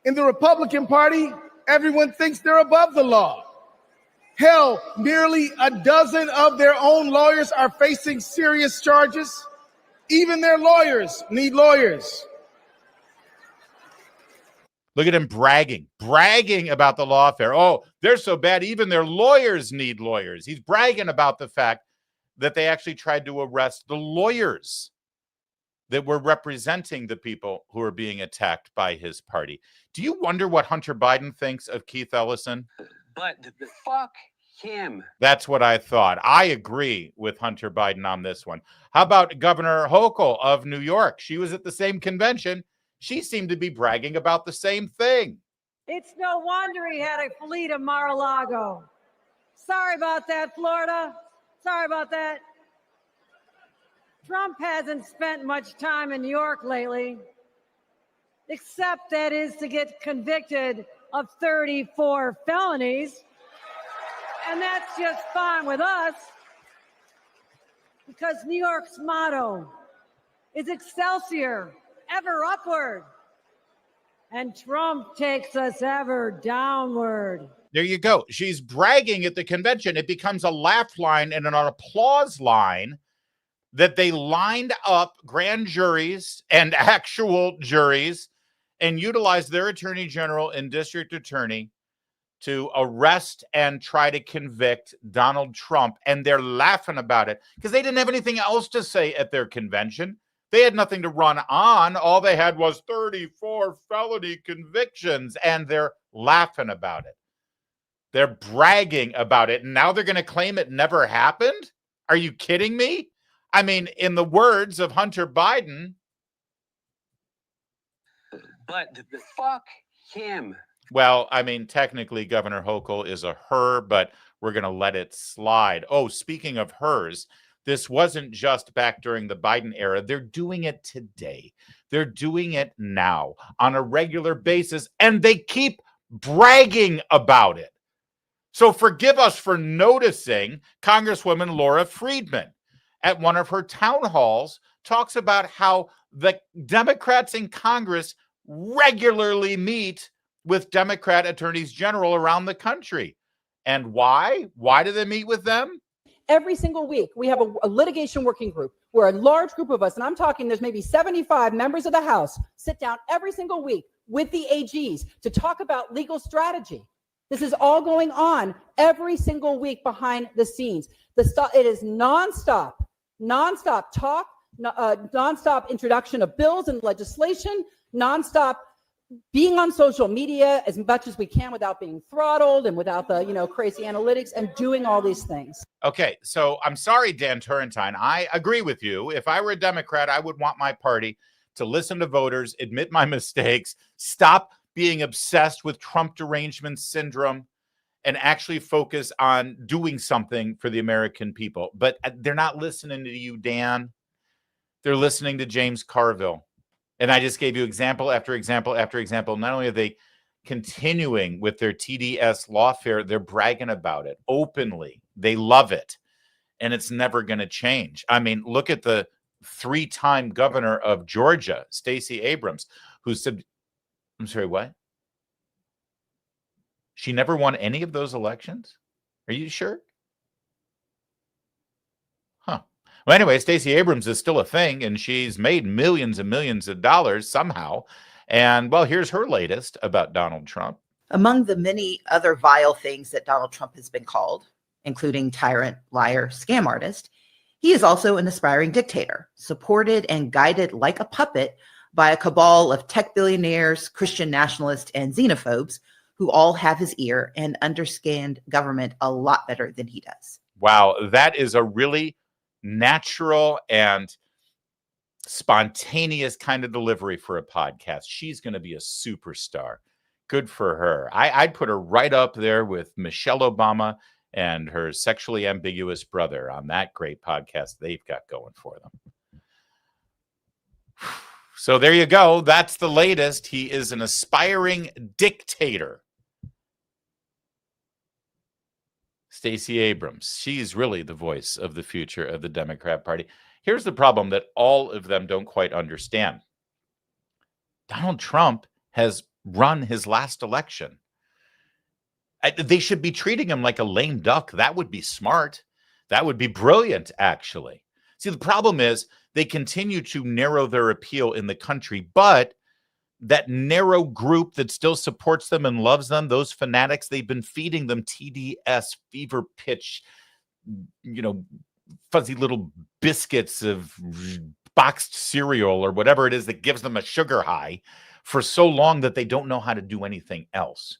In the Republican Party, everyone thinks they're above the law. Hell, nearly a dozen of their own lawyers are facing serious charges. Even their lawyers need lawyers. Look at him bragging about the lawfare. Oh, they're so bad, even their lawyers need lawyers. He's bragging about the fact that they actually tried to arrest the lawyers that were representing the people who are being attacked by his party. Do you wonder what Hunter Biden thinks of Keith Ellison? But fuck him. That's what I thought. I agree with Hunter Biden on this one. How about Governor Hochul of New York? She was at the same convention. She seemed to be bragging about the same thing. It's no wonder he had a fleet of Mar-a-Lago. Sorry about that, Florida. Sorry about that. Trump hasn't spent much time in New York lately, except that is to get convicted of 34 felonies. And that's just fine with us, because New York's motto is Excelsior, ever upward. And Trump takes us ever downward. There you go. She's bragging at the convention. It becomes a laugh line and an applause line that they lined up grand juries and actual juries and utilized their attorney general and district attorney to arrest and try to convict Donald Trump. And they're laughing about it because they didn't have anything else to say at their convention. They had nothing to run on. All they had was 34 felony convictions, and they're laughing about it. They're bragging about it. And now they're going to claim it never happened? Are you kidding me? I mean, in the words of Hunter Biden. But fuck him. Well, I mean, technically, Governor Hochul is a her, but we're going to let it slide. Oh, speaking of hers, this wasn't just back during the Biden era. They're doing it today. They're doing it now on a regular basis, and they keep bragging about it. So forgive us for noticing Congresswoman Laura Friedman at one of her town halls talks about how the Democrats in Congress regularly meet with Democrat attorneys general around the country. And why? Why do they meet with them? Every single week, we have a litigation working group where a large group of us, and I'm talking there's maybe 75 members of the House, sit down every single week with the AGs to talk about legal strategy. This is all going on every single week behind the scenes. It is nonstop talk, nonstop introduction of bills and legislation, nonstop being on social media as much as we can without being throttled and without the crazy analytics, and doing all these things. Okay, so I'm sorry, Dan Turrentine. I agree with you. If I were a Democrat, I would want my party to listen to voters, admit my mistakes, stop being obsessed with Trump derangement syndrome, and actually focus on doing something for the American people. But they're not listening to you, Dan. They're listening to James Carville. And I just gave you example after example after example. Not only are they continuing with their TDS lawfare, they're bragging about it openly. They love it. And it's never going to change. I mean, look at the 3-time governor of Georgia, Stacey Abrams, who said, I'm sorry, what? She never won any of those elections? Are you sure? Huh. Well, anyway, Stacey Abrams is still a thing, and she's made millions and millions of dollars somehow. And, well, here's her latest about Donald Trump. Among the many other vile things that Donald Trump has been called, including tyrant, liar, scam artist, he is also an aspiring dictator, supported and guided like a puppet by a cabal of tech billionaires, Christian nationalists, and xenophobes who all have his ear and understand government a lot better than he does. Wow, that is a really natural and spontaneous kind of delivery for a podcast. She's going to be a superstar. Good for her. I'd put her right up there with Michelle Obama and her sexually ambiguous brother on that great podcast they've got going for them. So there you go. That's the latest. He is an aspiring dictator. Stacey Abrams, she's really the voice of the future of the Democrat Party. Here's the problem that all of them don't quite understand. Donald Trump has run his last election. They should be treating him like a lame duck. That would be smart. That would be brilliant, actually. See, the problem is they continue to narrow their appeal in the country, but that narrow group that still supports them and loves them, those fanatics, they've been feeding them TDS, fever pitch, fuzzy little biscuits of boxed cereal or whatever it is that gives them a sugar high for so long that they don't know how to do anything else.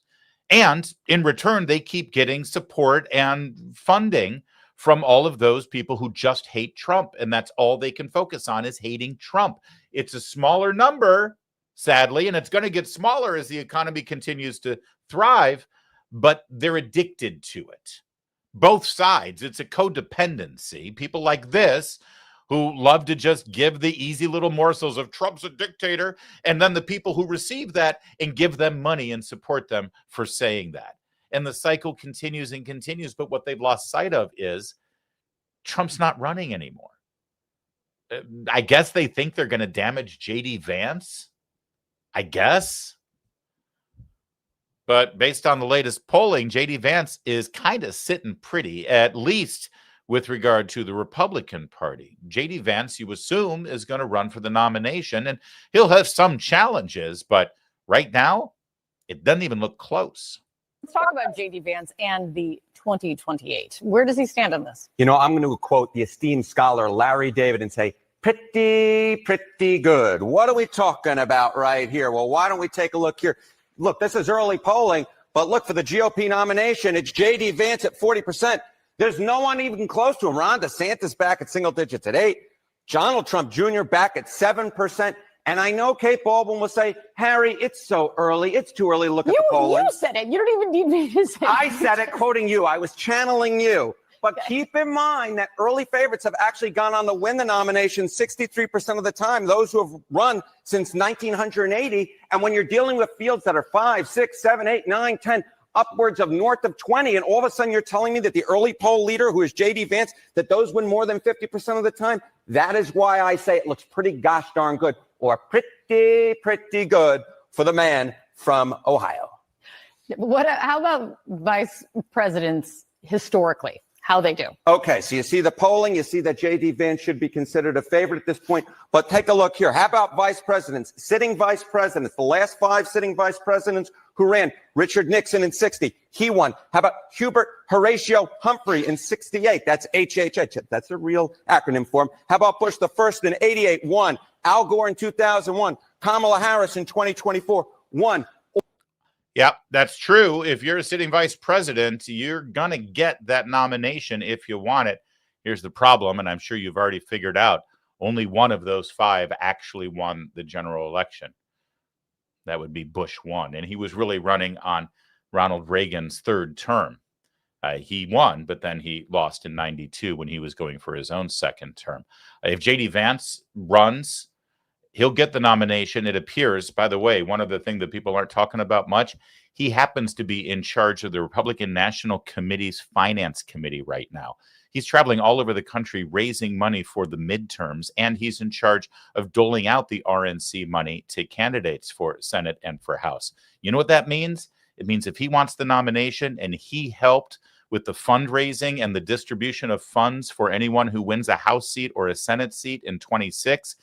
And in return, they keep getting support and funding from all of those people who just hate Trump. And that's all they can focus on is hating Trump. It's a smaller number, sadly, and it's going to get smaller as the economy continues to thrive, but they're addicted to it. Both sides. It's a codependency. People like this who love to just give the easy little morsels of Trump's a dictator, and then the people who receive that and give them money and support them for saying that. And the cycle continues and continues, but what they've lost sight of is Trump's not running anymore. I guess they think they're going to damage J.D. Vance, I guess. But based on the latest polling, J.D. Vance is kind of sitting pretty, at least with regard to the Republican Party. J.D. Vance, you assume, is going to run for the nomination, and he'll have some challenges, but right now, it doesn't even look close. Let's talk about J.D. Vance and the 2028. Where does he stand on this? You know, I'm going to quote the esteemed scholar Larry David and say, pretty good. What are we talking about right here? Well, why don't we take a look here? Look, this is early polling, but look, for the GOP nomination, it's J.D. Vance at 40%. There's no one even close to him. Ron DeSantis back at single digits at 8%. Donald Trump Jr. back at 7%. And I know Kate Baldwin will say, Harry, it's so early. It's too early to look at the polling. You said it. You don't even need me to say it. I said it, quoting you. I was channeling you. But keep in mind that early favorites have actually gone on to win the nomination 63% of the time, those who have run since 1980. And when you're dealing with fields that are 5, 6, 7, 8, 9, 10, upwards of north of 20, and all of a sudden you're telling me that the early poll leader, who is J.D. Vance, that those win more than 50% of the time, that is why I say it looks pretty gosh darn good, or pretty good for the man from Ohio. How about vice presidents historically? How they do? Okay, so you see the polling, you see that J.D. Vance should be considered a favorite at this point, but take a look here. How about vice presidents, sitting vice presidents, the last 5 sitting vice presidents who ran? Richard Nixon in 60, he won. How about Hubert Horatio Humphrey in 68? That's HHH. That's a real acronym for him. How about Bush the first in 88, won. Al Gore in 2001. Kamala Harris in 2024, won. Yep, that's true. If you're a sitting vice president, you're going to get that nomination if you want it. Here's the problem, and I'm sure you've already figured out, only one of those 5 actually won the general election. That would be Bush 1, and he was really running on Ronald Reagan's 3rd term. He won, but then he lost in 92 when he was going for his own 2nd term. If J.D. Vance runs, he'll get the nomination. It appears, by the way, one of the things that people aren't talking about much, he happens to be in charge of the Republican National Committee's Finance Committee right now. He's traveling all over the country raising money for the midterms, and he's in charge of doling out the RNC money to candidates for Senate and for House. You know what that means? It means if he wants the nomination and he helped with the fundraising and the distribution of funds for anyone who wins a House seat or a Senate seat in 26,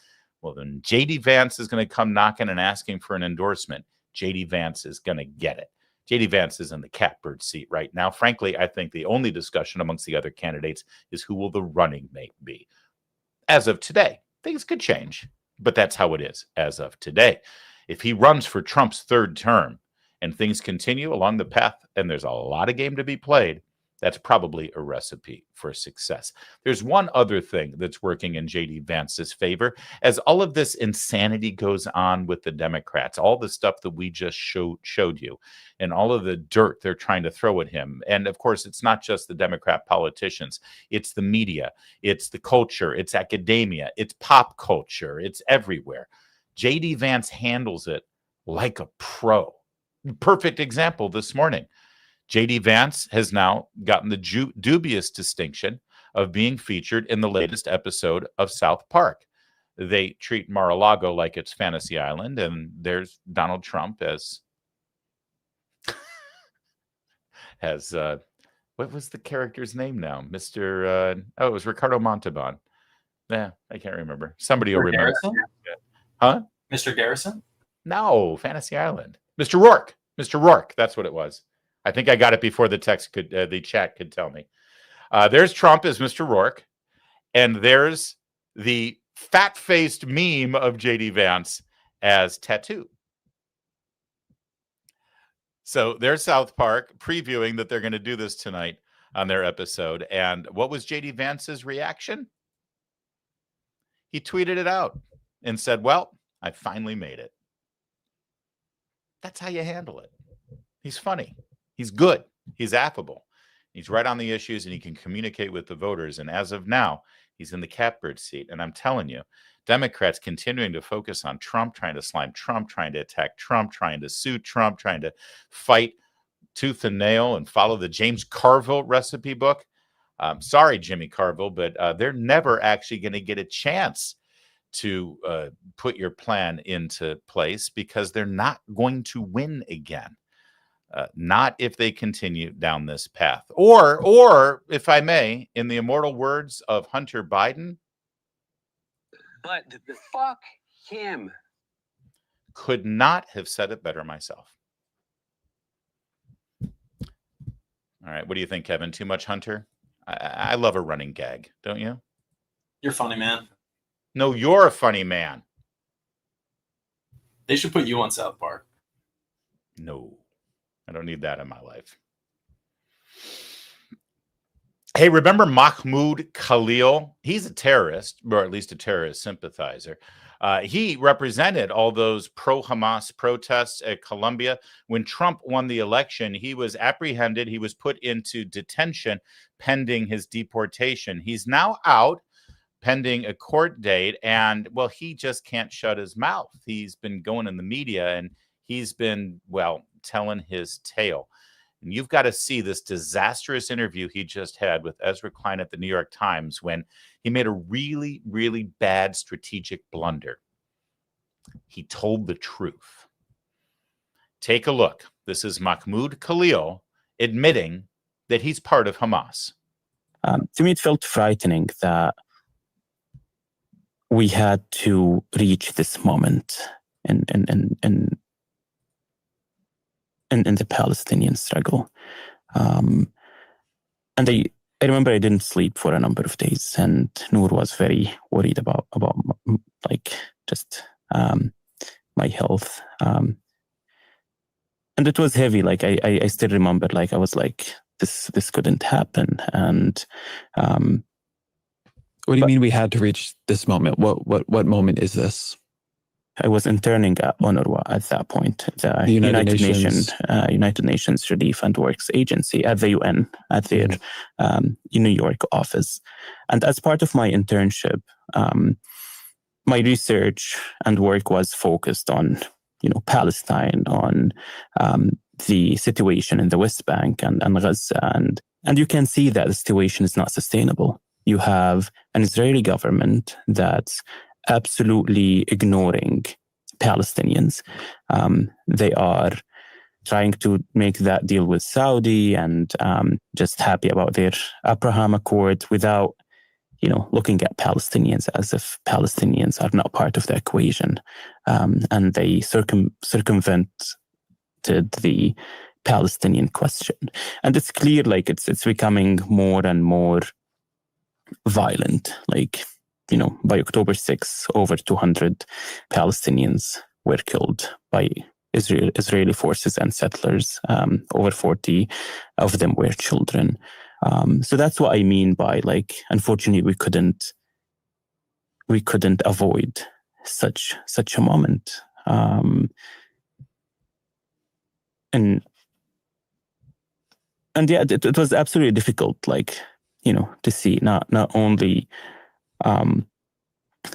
well, then J.D. Vance is going to come knocking and asking for an endorsement. J.D. Vance is going to get it. J.D. Vance is in the catbird seat right now. Frankly, I think the only discussion amongst the other candidates is who will the running mate be. As of today, things could change, but that's how it is as of today. If he runs for Trump's 3rd term and things continue along the path, and there's a lot of game to be played, that's probably a recipe for success. There's one other thing that's working in J.D. Vance's favor. As all of this insanity goes on with the Democrats, all the stuff that we just showed you, and all of the dirt they're trying to throw at him. And of course, it's not just the Democrat politicians. It's the media. It's the culture. It's academia. It's pop culture. It's everywhere. J.D. Vance handles it like a pro. Perfect example this morning. J.D. Vance has now gotten the dubious distinction of being featured in the latest episode of South Park. They treat Mar-a-Lago like it's Fantasy Island, and there's Donald Trump as what was the character's name now? Mr. It was Ricardo Montalban. Yeah, I can't remember. Somebody will remember. Huh? Mr. Garrison? No, Fantasy Island. Mr. Rourke. Mr. Rourke. That's what it was. I think I got it before the chat could tell me. There's Trump as Mr. Rourke, and there's the fat-faced meme of JD Vance as tattoo. So there's South Park previewing that they're going to do this tonight on their episode. And what was JD Vance's reaction? He tweeted it out and said, well, I finally made it. That's how you handle it. He's funny. He's good. He's affable. He's right on the issues, and he can communicate with the voters. And as of now, he's in the catbird seat. And I'm telling you, Democrats continuing to focus on Trump, trying to slime Trump, trying to attack Trump, trying to sue Trump, trying to fight tooth and nail and follow the James Carville recipe book. Sorry, Jimmy Carville, but they're never actually going to get a chance to put your plan into place because they're not going to win again. Not if they continue down this path. Or, if I may, in the immortal words of Hunter Biden, but fuck him. Could not have said it better myself. All right, what do you think, Kevin? Too much Hunter? I love a running gag, don't you? You're funny, man. No, you're a funny man. They should put you on South Park. No, I don't need that in my life. Hey, remember Mahmoud Khalil? He's a terrorist, or at least a terrorist sympathizer. He represented all those pro-Hamas protests at Colombia. When Trump won the election, he was apprehended. He was put into detention pending his deportation. He's now out pending a court date. And, well, he just can't shut his mouth. He's been going in the media and he's been, well, telling his tale. And you've got to see this disastrous interview he just had with Ezra Klein at the New York Times when he made a really, really bad strategic blunder. He told the truth. Take a look. This is Mahmoud Khalil admitting that he's part of Hamas. To me, it felt frightening that we had to reach this moment in the Palestinian struggle. And I remember I didn't sleep for a number of days, and Noor was very worried about like just my health. And it was heavy. Like I still remember, like I was like, this couldn't happen. And what do you mean we had to reach this moment? What moment is this? I was interning at UNRWA at that point, the United Nations Relief and Works Agency at the UN, at their New York office. And as part of my internship, my research and work was focused on, Palestine, on the situation in the West Bank and Gaza. And you can see that the situation is not sustainable. You have an Israeli government that's absolutely ignoring Palestinians. They are trying to make that deal with Saudi and just happy about their Abraham Accord without, looking at Palestinians as if Palestinians are not part of the equation. And they circumvented the Palestinian question. And it's clear, like it's becoming more and more violent. Like, by October 6th, over 200 Palestinians were killed by Israeli forces and settlers. Over 40 of them were children. So that's what I mean by, like, unfortunately, we couldn't avoid such a moment. And yeah, it was absolutely difficult, like, to see not only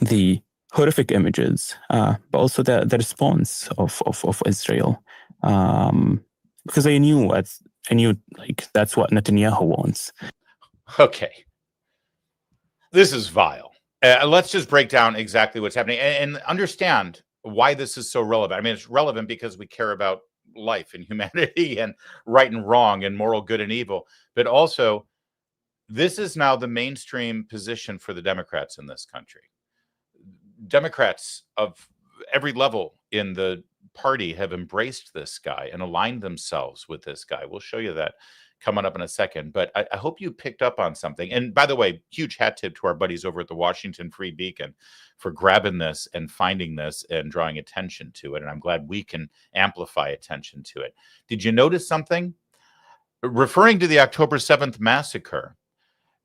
the horrific images, but also the response of Israel, because I knew like that's what Netanyahu wants. Okay, this is vile. Let's just break down exactly what's happening and understand why this is so relevant. I mean, it's relevant because we care about life and humanity and right and wrong and moral good and evil, but also this is now the mainstream position for the Democrats in this country. Democrats of every level in the party have embraced this guy and aligned themselves with this guy. We'll show you that coming up in a second. But I hope you picked up on something. And by the way, huge hat tip to our buddies over at the Washington Free Beacon for grabbing this and finding this and drawing attention to it. And I'm glad we can amplify attention to it. Did you notice something? Referring to the October 7th massacre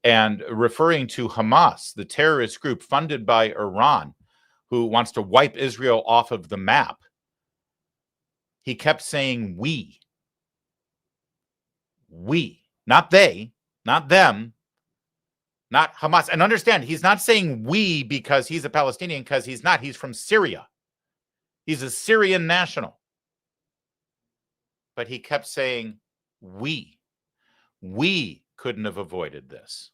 and referring to Hamas, the terrorist group funded by Iran, who wants to wipe Israel off of the map, he kept saying we. We, not they, not them, not Hamas. And understand, he's not saying we because he's a Palestinian, because he's not. He's from Syria. He's a Syrian national. But he kept saying we. We couldn't have avoided this.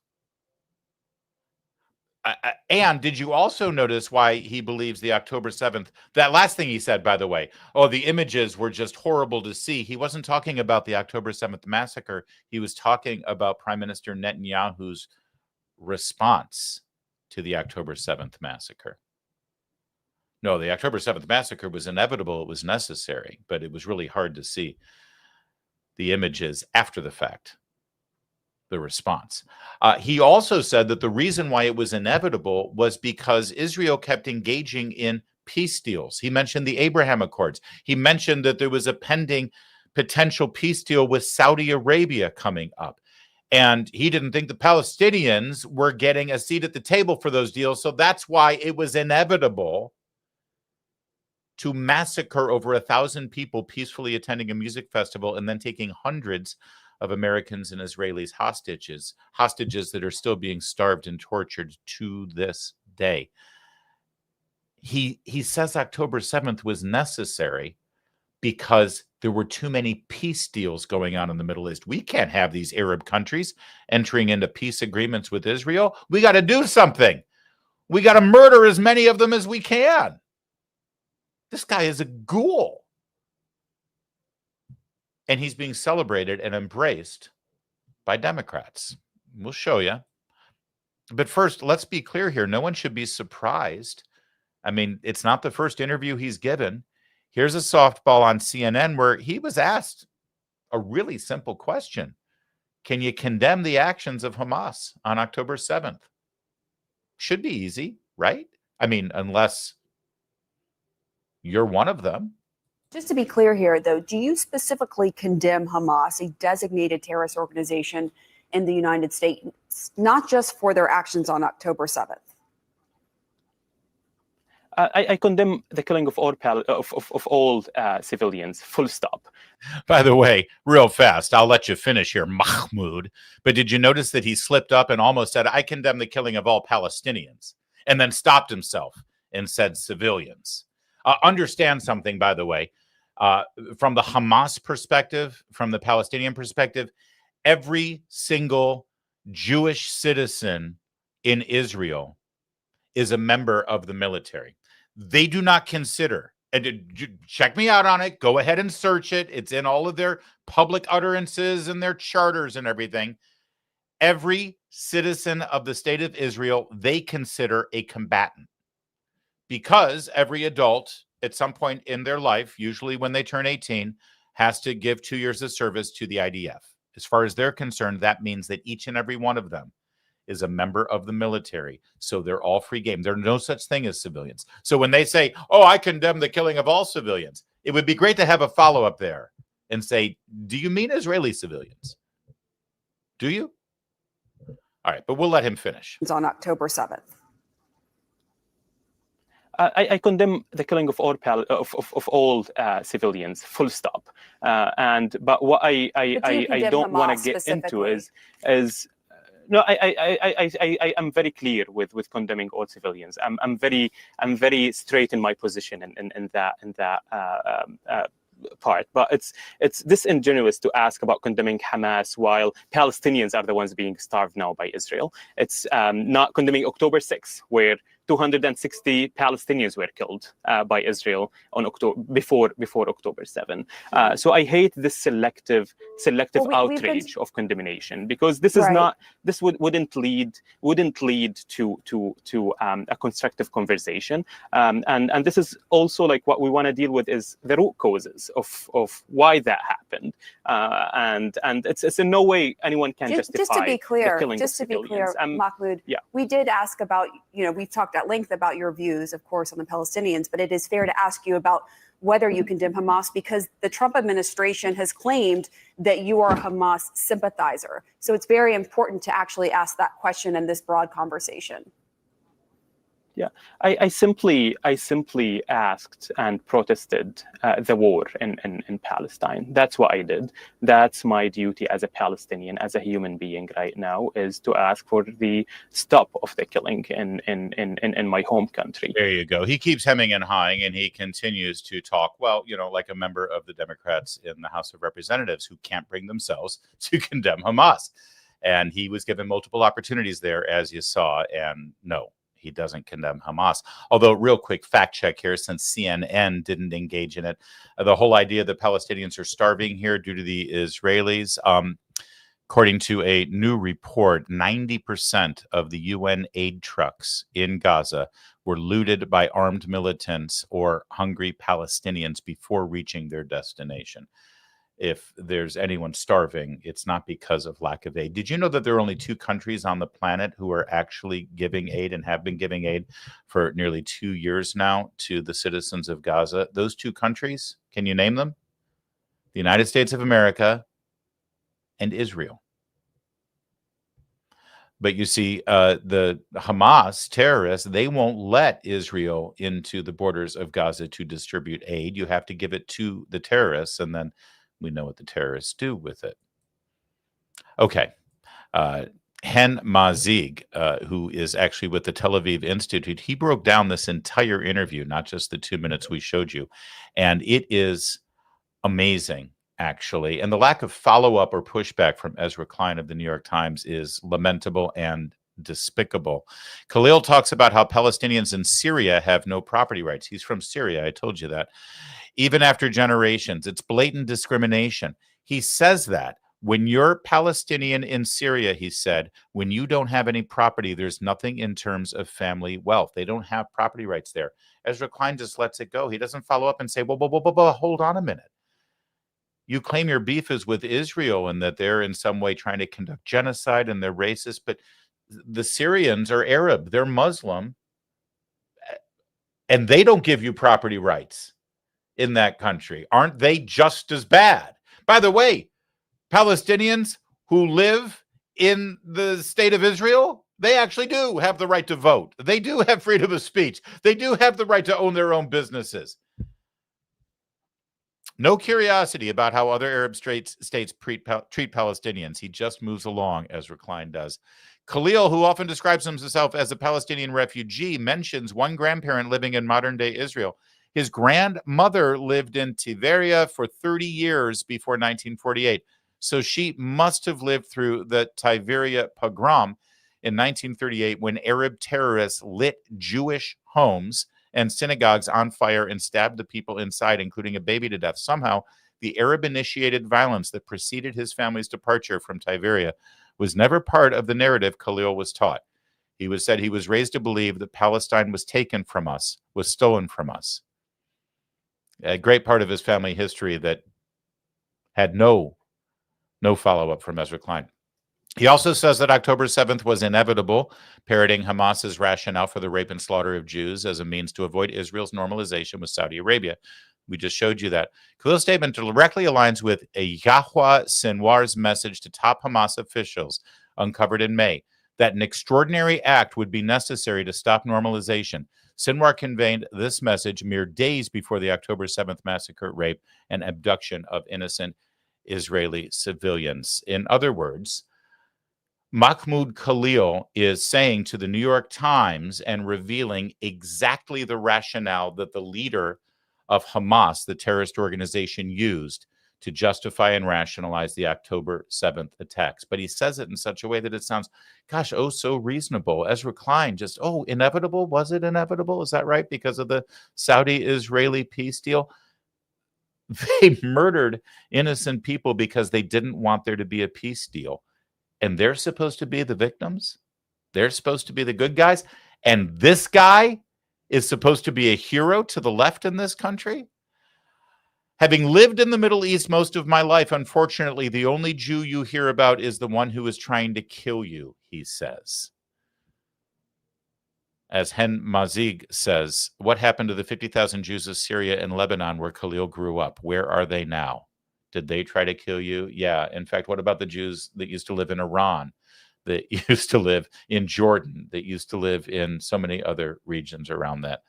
And did you also notice why he believes the October 7th, that last thing he said, by the way, oh, the images were just horrible to see. He wasn't talking about the October 7th massacre. He was talking about Prime Minister Netanyahu's response to the October 7th massacre. No, the October 7th massacre was inevitable. It was necessary, but it was really hard to see the images after the fact. The response. He also said that the reason why it was inevitable was because Israel kept engaging in peace deals. He mentioned the Abraham Accords. He mentioned that there was a pending potential peace deal with Saudi Arabia coming up. And he didn't think the Palestinians were getting a seat at the table for those deals. So that's why it was inevitable to massacre over 1,000 people peacefully attending a music festival and then taking hundreds of Americans and Israelis hostages that are still being starved and tortured to this day. He says October 7th was necessary because there were too many peace deals going on in the Middle East. We can't have these Arab countries entering into peace agreements with Israel. We got to do something. We got to murder as many of them as we can. This guy is a ghoul. And he's being celebrated and embraced by Democrats. We'll show you. But first, let's be clear here. No one should be surprised. I mean, it's not the first interview he's given. Here's a softball on CNN where he was asked a really simple question. Can you condemn the actions of Hamas on October 7th? Should be easy, right? I mean, unless you're one of them. Just to be clear here, though, do you specifically condemn Hamas, a designated terrorist organization in the United States, not just for their actions on October 7th? I condemn the killing of all civilians, full stop. By the way, real fast, I'll let you finish here, Mahmoud. But did you notice that he slipped up and almost said, I condemn the killing of all Palestinians, and then stopped himself and said civilians? Understand something, by the way, from the Hamas perspective, from the Palestinian perspective, every single Jewish citizen in Israel is a member of the military. They do not consider, and check me out on it, go ahead and search it. It's in all of their public utterances and their charters and everything. Every citizen of the state of Israel, they consider a combatant. Because every adult at some point in their life, usually when they turn 18, has to give 2 years of service to the IDF. As far as they're concerned, that means that each and every one of them is a member of the military. So they're all free game. There's no such thing as civilians. So when they say, oh, I condemn the killing of all civilians, it would be great to have a follow-up there and say, do you mean Israeli civilians? Do you? All right, but we'll let him finish. On October 7th. I condemn the killing of all civilians, full stop. But what I don't want to get into is no, I am very clear with condemning all civilians. I'm very straight in my position in that part. But it's disingenuous to ask about condemning Hamas while Palestinians are the ones being starved now by Israel. It's not condemning October 6th, where 260 Palestinians were killed by Israel on October before October 7. So I hate this selective outrage of condemnation, because this is not, this wouldn't lead to a constructive conversation. And this is also like what we want to deal with is the root causes of why that happened. And it's in no way anyone can justify just to be clear, the killing of civilians. Mahmoud, we did ask about, we've talked at length about your views, of course, on the Palestinians, but it is fair to ask you about whether you condemn Hamas, because the Trump administration has claimed that you are a Hamas sympathizer. So it's very important to actually ask that question in this broad conversation. Yeah, I simply asked and protested the war in Palestine. That's what I did. That's my duty as a Palestinian, as a human being right now, is to ask for the stop of the killing in my home country. There you go. He keeps hemming and hawing, and he continues to talk, well, like a member of the Democrats in the House of Representatives who can't bring themselves to condemn Hamas. And he was given multiple opportunities there, as you saw, and no. He doesn't condemn Hamas. Although, real quick fact check here, since CNN didn't engage in it, the whole idea that Palestinians are starving here due to the Israelis, according to a new report, 90% of the UN aid trucks in Gaza were looted by armed militants or hungry Palestinians before reaching their destination. If there's anyone starving, it's not because of lack of aid. Did you know that there are only 2 countries on the planet who are actually giving aid and have been giving aid for nearly 2 years now to the citizens of Gaza? Those 2 countries, can you name them? The United States of America and Israel. But you see, the Hamas terrorists, they won't let Israel into the borders of Gaza to distribute aid. You have to give it to the terrorists, and then we know what the terrorists do with it. Okay. Hen Mazig, who is actually with the Tel Aviv Institute, he broke down this entire interview, not just the 2 minutes we showed you. And it is amazing, actually. And the lack of follow-up or pushback from Ezra Klein of the New York Times is lamentable and despicable. Khalil talks about how Palestinians in Syria have no property rights. He's from Syria. I told you that. Even after generations, it's blatant discrimination. He says that when you're Palestinian in Syria, he said, when you don't have any property, there's nothing in terms of family wealth. They don't have property rights there. Ezra Klein just lets it go. He doesn't follow up and say, well, hold on a minute. You claim your beef is with Israel and that they're in some way trying to conduct genocide and they're racist, but the Syrians are Arab, they're Muslim, and they don't give you property rights in that country. Aren't they just as bad? By the way, Palestinians who live in the state of Israel, they actually do have the right to vote. They do have freedom of speech. They do have the right to own their own businesses. No curiosity about how other Arab states treat Palestinians. He just moves along, Ezra Klein does. Khalil, who often describes himself as a Palestinian refugee, mentions one grandparent living in modern-day Israel. His grandmother lived in Tiberia for 30 years before 1948. So she must have lived through the Tiberia pogrom in 1938 when Arab terrorists lit Jewish homes and synagogues on fire and stabbed the people inside, including a baby, to death. Somehow, the Arab-initiated violence that preceded his family's departure from Tiberia was never part of the narrative Khalil was taught. He was said he was raised to believe that Palestine was taken from us, was stolen from us. A great part of his family history that had no follow-up from Ezra Klein. He also says that October 7th was inevitable, parroting Hamas's rationale for the rape and slaughter of Jews as a means to avoid Israel's normalization with Saudi Arabia. We just showed you that. Khalil's statement directly aligns with Yahya Sinwar's message to top Hamas officials uncovered in May, that an extraordinary act would be necessary to stop normalization. Sinwar conveyed this message mere days before the October 7th massacre, rape, and abduction of innocent Israeli civilians. In other words, Mahmoud Khalil is saying to the New York Times and revealing exactly the rationale that the leader of Hamas, the terrorist organization, used to justify and rationalize the October 7th attacks. But he says it in such a way that it sounds, gosh, oh, so reasonable. Ezra Klein just, oh, inevitable? Was it inevitable? Is that right? Because of the Saudi-Israeli peace deal? They murdered innocent people because they didn't want there to be a peace deal. And they're supposed to be the victims? They're supposed to be the good guys? And this guy is supposed to be a hero to the left in this country? Having lived in the Middle East most of my life, unfortunately, the only Jew you hear about is the one who is trying to kill you, he says. As Hen Mazig says, what happened to the 50,000 Jews of Syria and Lebanon where Khalil grew up? Where are they now? Did they try to kill you? Yeah. In fact, what about the Jews that used to live in Iran, that used to live in Jordan, that used to live in so many other regions around that?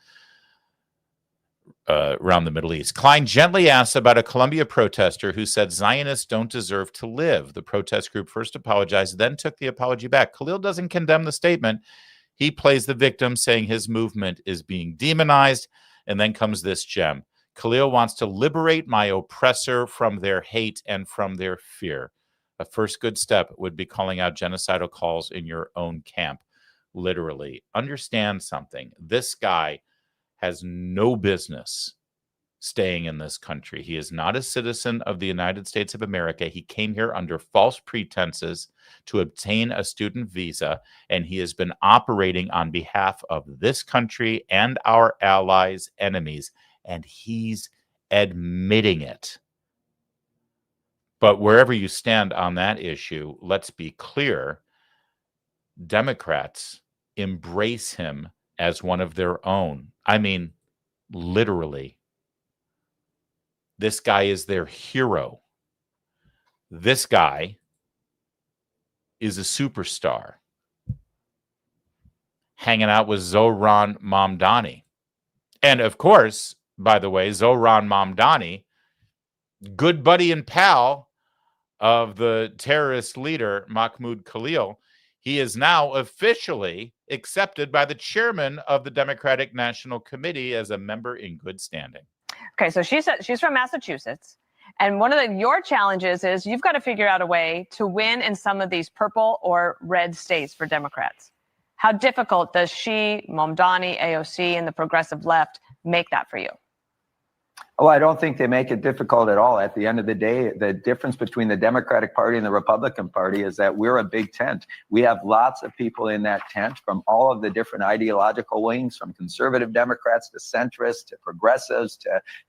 Around the Middle East. Klein gently asks about a Columbia protester who said Zionists don't deserve to live. The protest group first apologized, then took the apology back. Khalil doesn't condemn the statement. He plays the victim, saying his movement is being demonized. And then comes this gem. Khalil wants to liberate my oppressor from their hate and from their fear. A first good step would be calling out genocidal calls in your own camp. Literally. Understand something. This guy has no business staying in this country. He is not a citizen of the United States of America. He came here under false pretenses to obtain a student visa, and he has been operating on behalf of this country and our allies' enemies, and he's admitting it. But wherever you stand on that issue, let's be clear, Democrats embrace him as one of their own. I mean, literally. This guy is their hero. This guy is a superstar. Hanging out with Zohran Mamdani. And of course, by the way, Zohran Mamdani, good buddy and pal of the terrorist leader, Mahmoud Khalil, he is now officially accepted by the chairman of the Democratic National Committee as a member in good standing. Okay, so she's from Massachusetts. And one of your challenges is you've got to figure out a way to win in some of these purple or red states for Democrats. How difficult does she, Mamdani, AOC, and the progressive left make that for you? Well, I don't think they make it difficult at all. At the end of the day, the difference between the Democratic Party and the Republican Party is that we're a big tent. We have lots of people in that tent from all of the different ideological wings, from conservative Democrats to centrists to progressives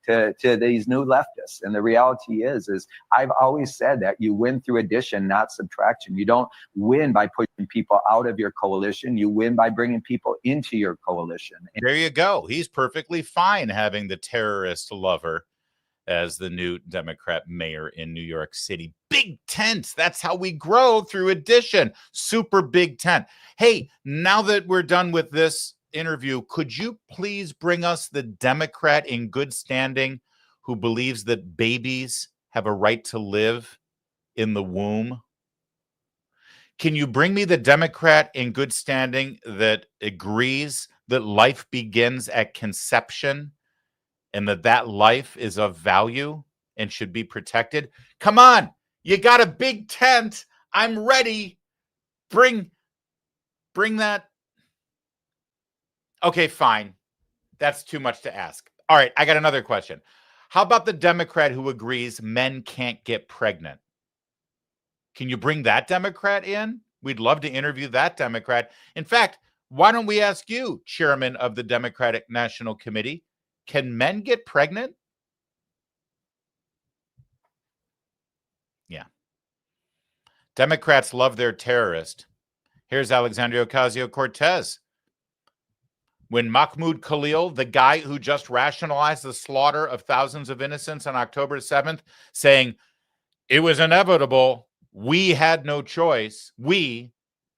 to these new leftists. And the reality is I've always said that you win through addition, not subtraction. You don't win by pushing people out of your coalition. You win by bringing people into your coalition. There you go. He's perfectly fine having the terrorist lover as the new Democrat mayor in New York City. Big tent. That's how we grow, through addition. Super big tent. Hey, now that we're done with this interview, could you please bring us the Democrat in good standing who believes that babies have a right to live in the womb? Can you bring me the Democrat in good standing that agrees that life begins at conception and that life is of value and should be protected? Come on, you got a big tent. I'm ready. Bring that. Okay, fine. That's too much to ask. All right, I got another question. How about the Democrat who agrees men can't get pregnant? Can you bring that Democrat in? We'd love to interview that Democrat. In fact, why don't we ask you, Chairman of the Democratic National Committee, can men get pregnant? Yeah. Democrats love their terrorist. Here's Alexandria Ocasio-Cortez. When Mahmoud Khalil, the guy who just rationalized the slaughter of thousands of innocents on October 7th, saying it was inevitable, we had no choice, me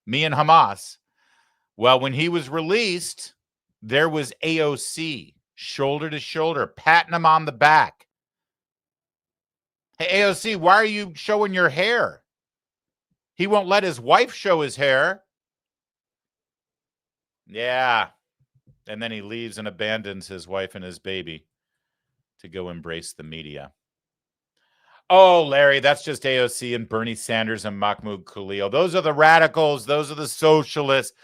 and Hamas. Well, when he was released, there was AOC, shoulder to shoulder, patting him on the back. Hey, AOC, why are you showing your hair? He won't let his wife show his hair. Yeah. And then he leaves and abandons his wife and his baby to go embrace the media. Oh, Larry, that's just AOC and Bernie Sanders and Mahmoud Khalil. Those are the radicals. Those are the socialists,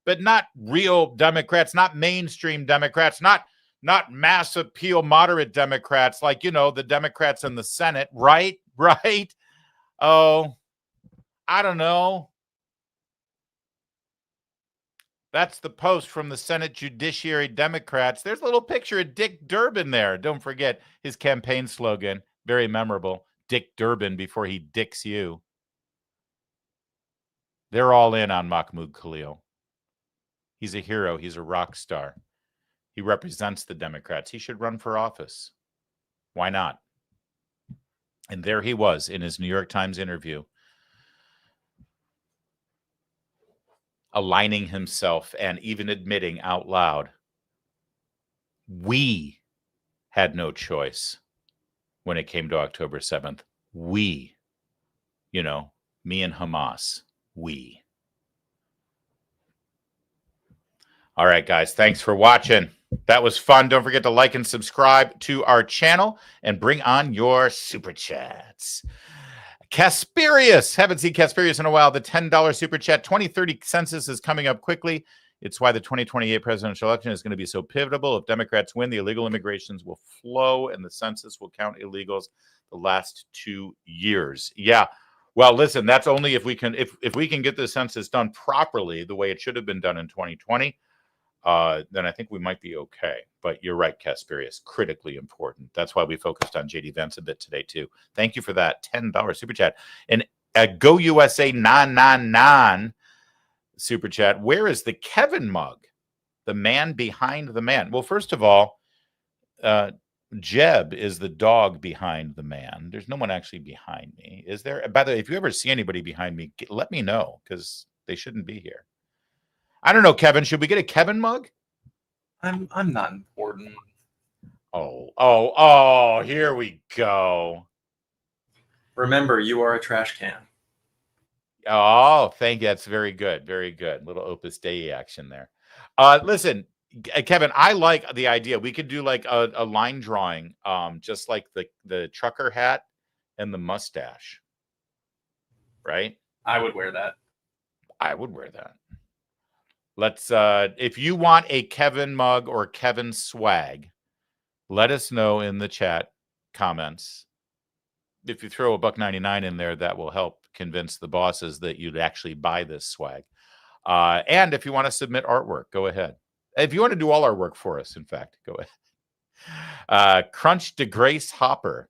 but not real Democrats, not mainstream Democrats, not mass appeal moderate Democrats like, the Democrats in the Senate, right? Right? Oh, I don't know. That's the post from the Senate Judiciary Democrats. There's a little picture of Dick Durbin there. Don't forget his campaign slogan. Very memorable. Dick Durbin before he dicks you. They're all in on Mahmoud Khalil. He's a hero. He's a rock star. He represents the Democrats. He should run for office. Why not? And there he was in his New York Times interview, aligning himself and even admitting out loud, we had no choice when it came to October 7th. We, me and Hamas, we. All right, guys, thanks for watching. That was fun. Don't forget to like and subscribe to our channel and bring on your super chats. Casperius, haven't seen Casperius in a while. The $10 super chat. 2030 census is coming up quickly. It's why the 2028 presidential election is going to be so pivotal. If Democrats win, the illegal immigrations will flow and the census will count illegals the last 2 years. Yeah. Well, listen, that's only if we can get the census done properly the way it should have been done in 2020. Then I think we might be okay. But you're right, Casperius, critically important. That's why we focused on JD Vance a bit today, too. Thank you for that $10 super chat. And Go USA 999 super chat. Where is the Kevin mug? The man behind the man. Well, first of all, Jeb is the dog behind the man. There's no one actually behind me. Is there? By the way, if you ever see anybody behind me, let me know, because they shouldn't be here. I don't know, Kevin. Should we get a Kevin mug? I'm not important. Oh, here we go. Remember, you are a trash can. Oh, thank you. That's very good. Very good. Little Opus Dei action there. Listen, Kevin, I like the idea. We could do like a line drawing, just like the trucker hat and the mustache. Right? I would wear that. I would wear that. Let's if you want a Kevin mug or Kevin swag, let us know in the chat comments. If you throw $1.99 in there, that will help convince the bosses that you'd actually buy this swag. And if you want to submit artwork, go ahead. If you want to do all our work for us, in fact, go ahead. Crunch de Grace Hopper,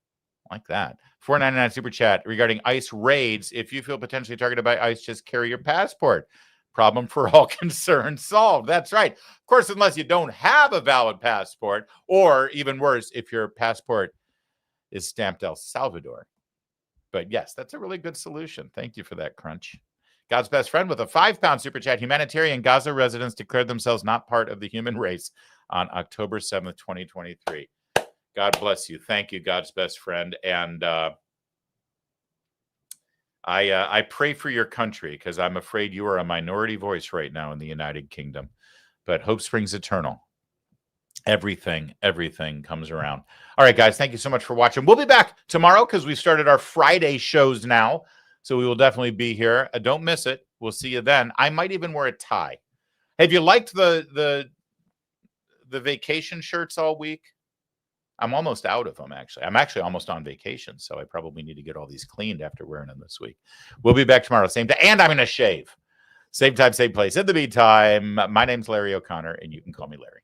like that. $4.99 super chat regarding ICE raids. If you feel potentially targeted by ICE, just carry your passport. Problem for all concerned solved. That's right. Of course, unless you don't have a valid passport, or even worse, if your passport is stamped El Salvador. But yes, that's a really good solution. Thank you for that, Crunch. God's best friend with a £5 super chat. Humanitarian Gaza residents declared themselves not part of the human race on October 7th, 2023. God bless you. Thank you, God's best friend. And I pray for your country, because I'm afraid you are a minority voice right now in the United Kingdom. But hope springs eternal. Everything comes around. All right, guys, thank you so much for watching. We'll be back tomorrow because we started our Friday shows now. So we will definitely be here. Don't miss it. We'll see you then. I might even wear a tie. Have you liked the vacation shirts all week? I'm almost out of them, actually. I'm actually almost on vacation, so I probably need to get all these cleaned after wearing them this week. We'll be back tomorrow, same time, and I'm going to shave. Same time, same place. In the meantime, my name's Larry O'Connor, and you can call me Larry.